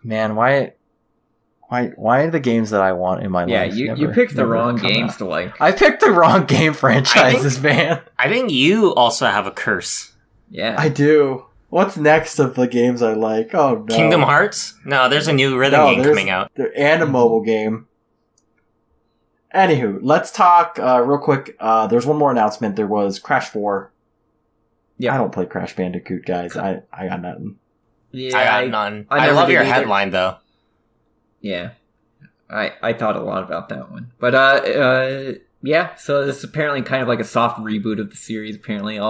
Man, why are the games that I want in my life? Yeah, you picked the wrong games to like. I picked the wrong game franchises, man. I think you also have a curse. Yeah. I do. What's next of the games I like? Oh, no. Kingdom Hearts? No, there's a new rhythm game coming out. And a mobile game. Anywho, let's talk real quick. There's one more announcement. There was Crash 4. Yeah. I don't play Crash Bandicoot, guys. I got nothing. Yeah, I got none. I love your headline, though. Yeah. I thought a lot about that one. But, yeah, so this is apparently kind of like a soft reboot of the series. Apparently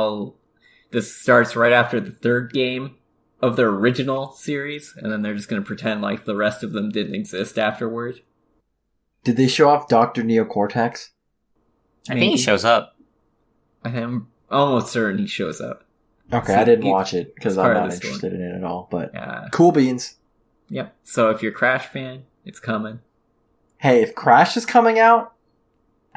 this starts right after the third game of the original series, and then they're just going to pretend like the rest of them didn't exist afterward. Did they show off Dr. Neocortex? I think he shows up. I'm almost certain he shows up. Okay, so I didn't watch it because I'm not interested in it at all, but cool beans. Yep. So if you're a Crash fan, it's coming. Hey, if Crash is coming out,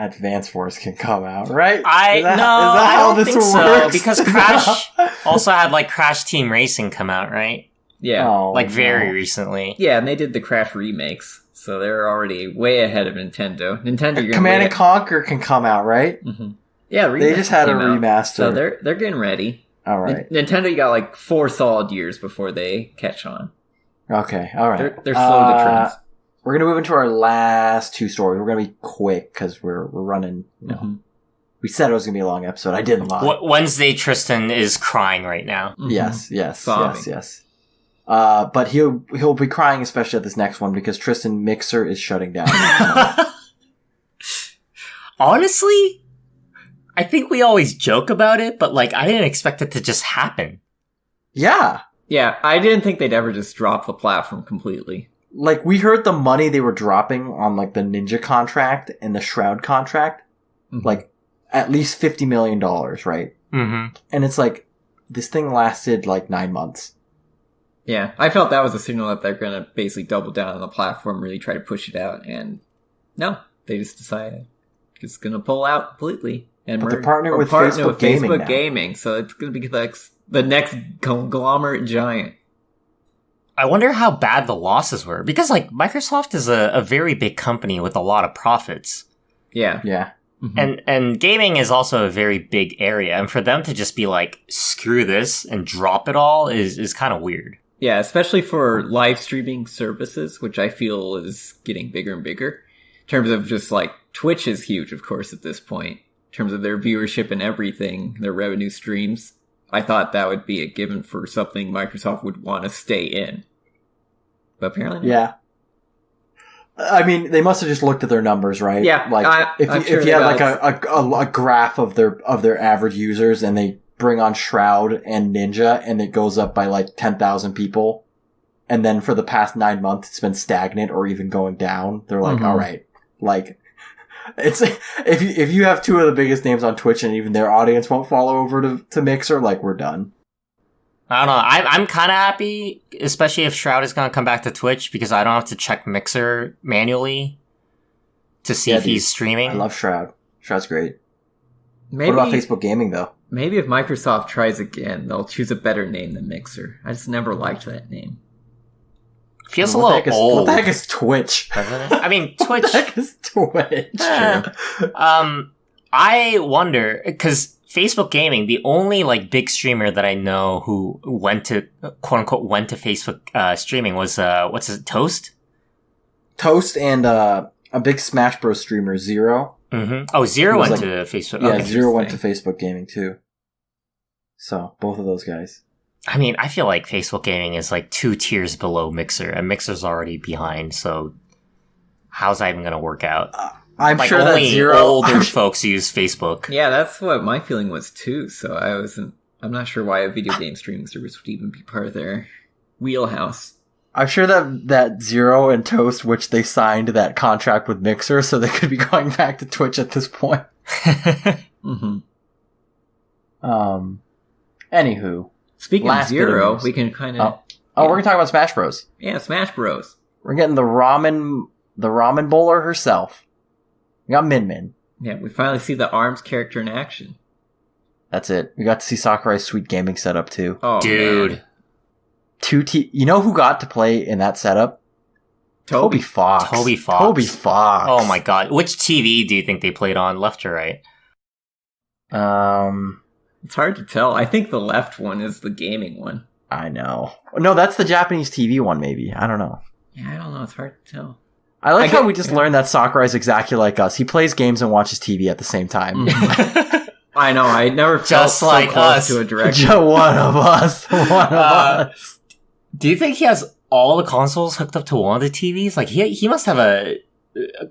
Advance Wars can come out, right? I don't think so, because Crash also had like Crash Team Racing come out, right? Yeah, very recently. Yeah, and they did the Crash remakes, so they're already way ahead of Nintendo. Command and Conquer can come out, right? Mm-hmm. Yeah, they just had a remaster, so they're getting ready. All right, Nintendo, you got like 4 solid years before they catch on. Okay, all right. They're slow to trends. We're going to move into our last 2 stories. We're going to be quick because we're running. Mm-hmm. We said it was going to be a long episode. I didn't lie. Wednesday, Tristan is crying right now. Mm-hmm. Yes. But he'll be crying especially at this next one because Tristan Mixer is shutting down. Honestly, I think we always joke about it, but like I didn't expect it to just happen. Yeah. Yeah, I didn't think they'd ever just drop the platform completely. Like, we heard the money they were dropping on, like, the Ninja contract and the Shroud contract. Mm-hmm. Like, at least $50 million, right? Mm-hmm. And it's like, this thing lasted, like, 9 months. Yeah, I felt that was a signal that they're gonna basically double down on the platform, really try to push it out, and no, they just decided it's gonna pull out completely. And they're partnering with Facebook Gaming, so it's gonna be like the next conglomerate giant. I wonder how bad the losses were, because like Microsoft is a very big company with a lot of profits. Yeah. Mm-hmm. And gaming is also a very big area, and for them to just be like, screw this and drop it all is kind of weird. Yeah, especially for live streaming services, which I feel is getting bigger and bigger. In terms of just like, Twitch is huge, of course, at this point. In terms of their viewership and everything, their revenue streams. I thought that would be a given for something Microsoft would want to stay in. But apparently not. Yeah. I mean, they must have just looked at their numbers, right? Yeah. Like, if you had like a graph of their average users and they bring on Shroud and Ninja and it goes up by like 10,000 people, and then for the past 9 months it's been stagnant or even going down, they're like, all right, like, it's, if you have 2 of the biggest names on Twitch and even their audience won't follow over to Mixer, like, we're done. I don't know. I'm kind of happy, especially if Shroud is going to come back to Twitch, because I don't have to check Mixer manually to see if he's streaming. I love Shroud. Shroud's great. What about Facebook Gaming, though? Maybe if Microsoft tries again, they'll choose a better name than Mixer. I just never liked that name. Feels a little old. What the heck is Twitch? I mean, Twitch. What the heck is Twitch? I wonder, because Facebook Gaming, the only like big streamer that I know who went to quote unquote went to Facebook streaming was what's his Toast? Toast and a big Smash Bros streamer, Zero. Mm-hmm. Oh, Zero went to Facebook. Yeah, Zero went to Facebook Gaming too. So both of those guys. I mean, I feel like Facebook Gaming is like 2 tiers below Mixer, and Mixer's already behind. So how's that even going to work out? I'm like sure only that Zero older folks use Facebook. Yeah, that's what my feeling was too. So I'm not sure why a video game streaming service would even be part of their wheelhouse. I'm sure that Zero and Toast, which they signed that contract with Mixer, so they could be going back to Twitch at this point. Mm-hmm. Anywho. Speaking of Zero, we can kind of... we're going to talk about Smash Bros. Yeah, Smash Bros. We're getting the ramen bowler herself. We got Min Min. Yeah, we finally see the ARMS character in action. That's it. We got to see Sakurai's sweet gaming setup, too. Oh, dude. Man. You know who got to play in that setup? Toby Fox. Toby Fox. Oh my god. Which TV do you think they played on, left or right? It's hard to tell. I think the left one is the gaming one. I know. No, that's the Japanese TV one, maybe. I don't know. Yeah, I don't know. It's hard to tell. I like how we just learned that Sakurai's exactly like us. He plays games and watches TV at the same time. I know. I never felt Just like so close us. to a direction. One of us. One of us. Do you think he has all the consoles hooked up to one of the TVs? Like, he must have a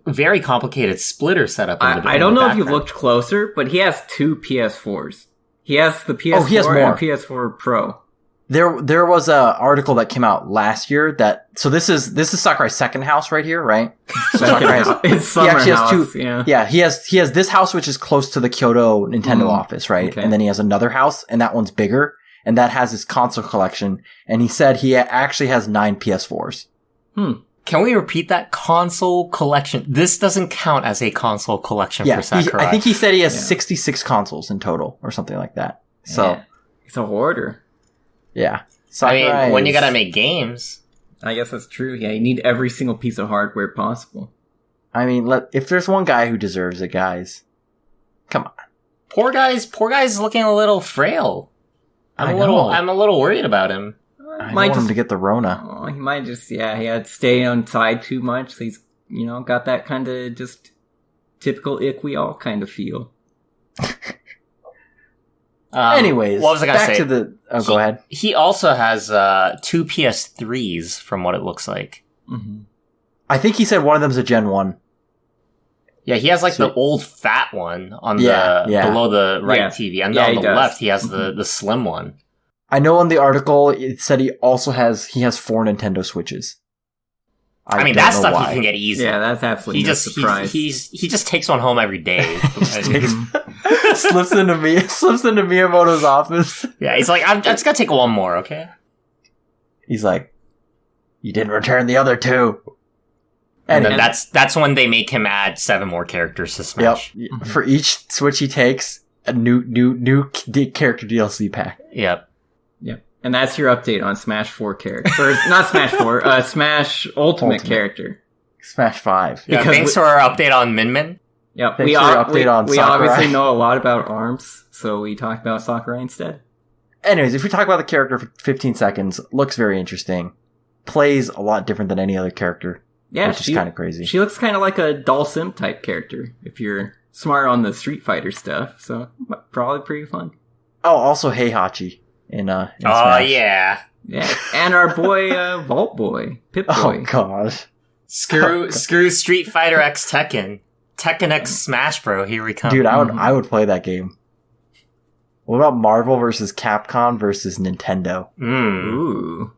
very complicated splitter setup. I don't know if you looked closer, but he has 2 PS4s. He has the PS4 he has more. and PS4 Pro. There was a article that came out last year so this is Sakurai's second house right here, right? It's summer he has house, 2. yeah. Yeah, he has this house which is close to the Kyoto Nintendo office, right? Okay. And then he has another house, and that one's bigger, and that has his console collection. And he said he actually has 9 PS4s. Can we repeat that? Console collection. This doesn't count as a console collection for Sakurai. I think he said he has 66 consoles in total, or something like that. So He's a hoarder. yeah. I mean, when you gotta make games. I guess that's true. Yeah, you need every single piece of hardware possible. I mean, if there's one guy who deserves it, guys, come on. Poor guy's looking a little frail. I'm a little worried about him. I want him to get the Rona. Oh, he might just, he had to stay inside too much. So he's, got that kind of just typical ick we all kind of feel. Anyways, what was I gonna back say? to the... Oh, go ahead. He also has 2 PS3s from what it looks like. Mm-hmm. I think he said one of them's a Gen 1. Yeah, he has like the old fat one on below the right TV. And on the left, he has the slim one. I know in the article it said he has 4 Nintendo Switches. I mean, that stuff he can get easy. Yeah, that's absolutely no surprise. He just takes one home every day. Slips into Miyamoto's office. Yeah, he's like, I'm just gonna take one more, okay? He's like, you didn't return the other 2. And then that's when they make him add 7 more characters to Smash. Yep. Mm-hmm. For each Switch he takes, a new character DLC pack. Yep. And that's your update on Smash 4 character. Or, not Smash 4, Smash Ultimate character. Smash 5. Yeah, thanks for our update on Min Min. Yep, we obviously know a lot about ARMS, so we talked about Sakurai instead. Anyways, if we talk about the character for 15 seconds, looks very interesting. Plays a lot different than any other character. Yeah, which is kind of crazy. She looks kind of like a Doll Sim type character, if you're smart on the Street Fighter stuff, so probably pretty fun. Oh, also Heihachi in Smash. Yeah. Yeah, and our boy, Vault Boy, Pip Boy. Oh, God. Screw Street Fighter X Tekken. Tekken X Smash Bro, here we come. Dude, I would play that game. What about Marvel versus Capcom versus Nintendo? Ooh.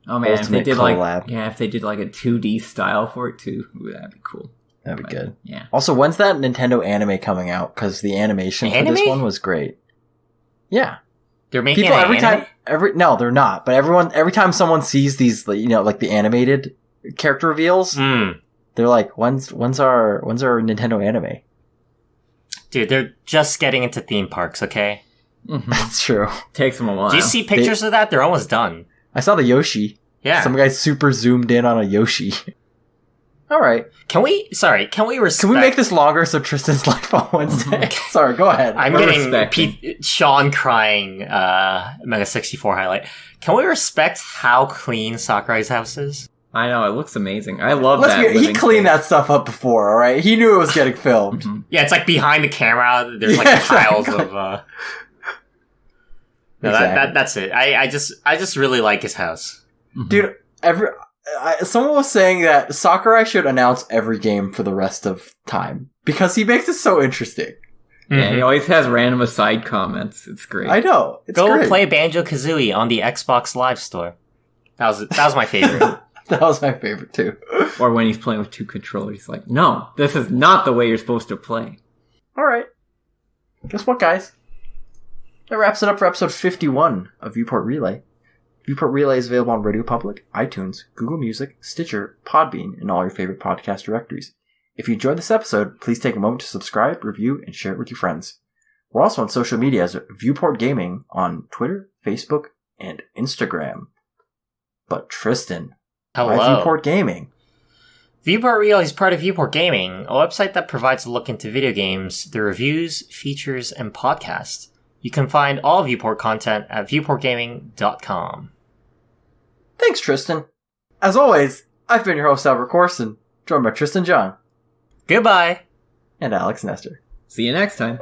Oh man, Ultimate if they did collab. if they did like a 2D style for it too, that'd be cool. That'd be good. Yeah. Also, when's that Nintendo anime coming out? Because the animation for this one was great. Yeah. They're making people every time. No, they're not. But every time someone sees these, like the animated character reveals, they're like, "When's our Nintendo anime?" Dude, they're just getting into theme parks, okay? That's true. Takes them a while. Do you see pictures of that? They're almost done. I saw the Yoshi. Yeah. Some guy super zoomed in on a Yoshi. All right. Can we respect... Can we make this longer so Tristan's life on Wednesday? Sorry, go ahead. I'm getting Sean crying Mega 64 highlight. Can we respect how clean Sakurai's house is? I know, it looks amazing. I love that. He cleaned that stuff up before, all right? He knew it was getting filmed. Mm-hmm. Yeah, it's like behind the camera. There's like piles of... No, exactly. That's it. I just really like his house. Dude, someone was saying that Sakurai should announce every game for the rest of time because he makes it so interesting. Yeah, he always has random aside comments. It's great. I know. It's Go great. play Banjo-Kazooie on the Xbox Live Store. That was my favorite. That was my favorite too. Or when he's playing with 2 controllers, he's like, no, this is not the way you're supposed to play. All right. Guess what, guys? That wraps it up for episode 51 of Viewport Relay. Viewport Relay is available on Radio Public, iTunes, Google Music, Stitcher, Podbean, and all your favorite podcast directories. If you enjoyed this episode, please take a moment to subscribe, review, and share it with your friends. We're also on social media as Viewport Gaming on Twitter, Facebook, and Instagram. But Tristan, Hello. why Viewport Gaming? Viewport Relay is part of Viewport Gaming, a website that provides a look into video games, their reviews, features, and podcasts. You can find all Viewport content at viewportgaming.com. Thanks, Tristan. As always, I've been your host, Albert Corson, joined by Tristan John. Goodbye. And Alex Nestor. See you next time.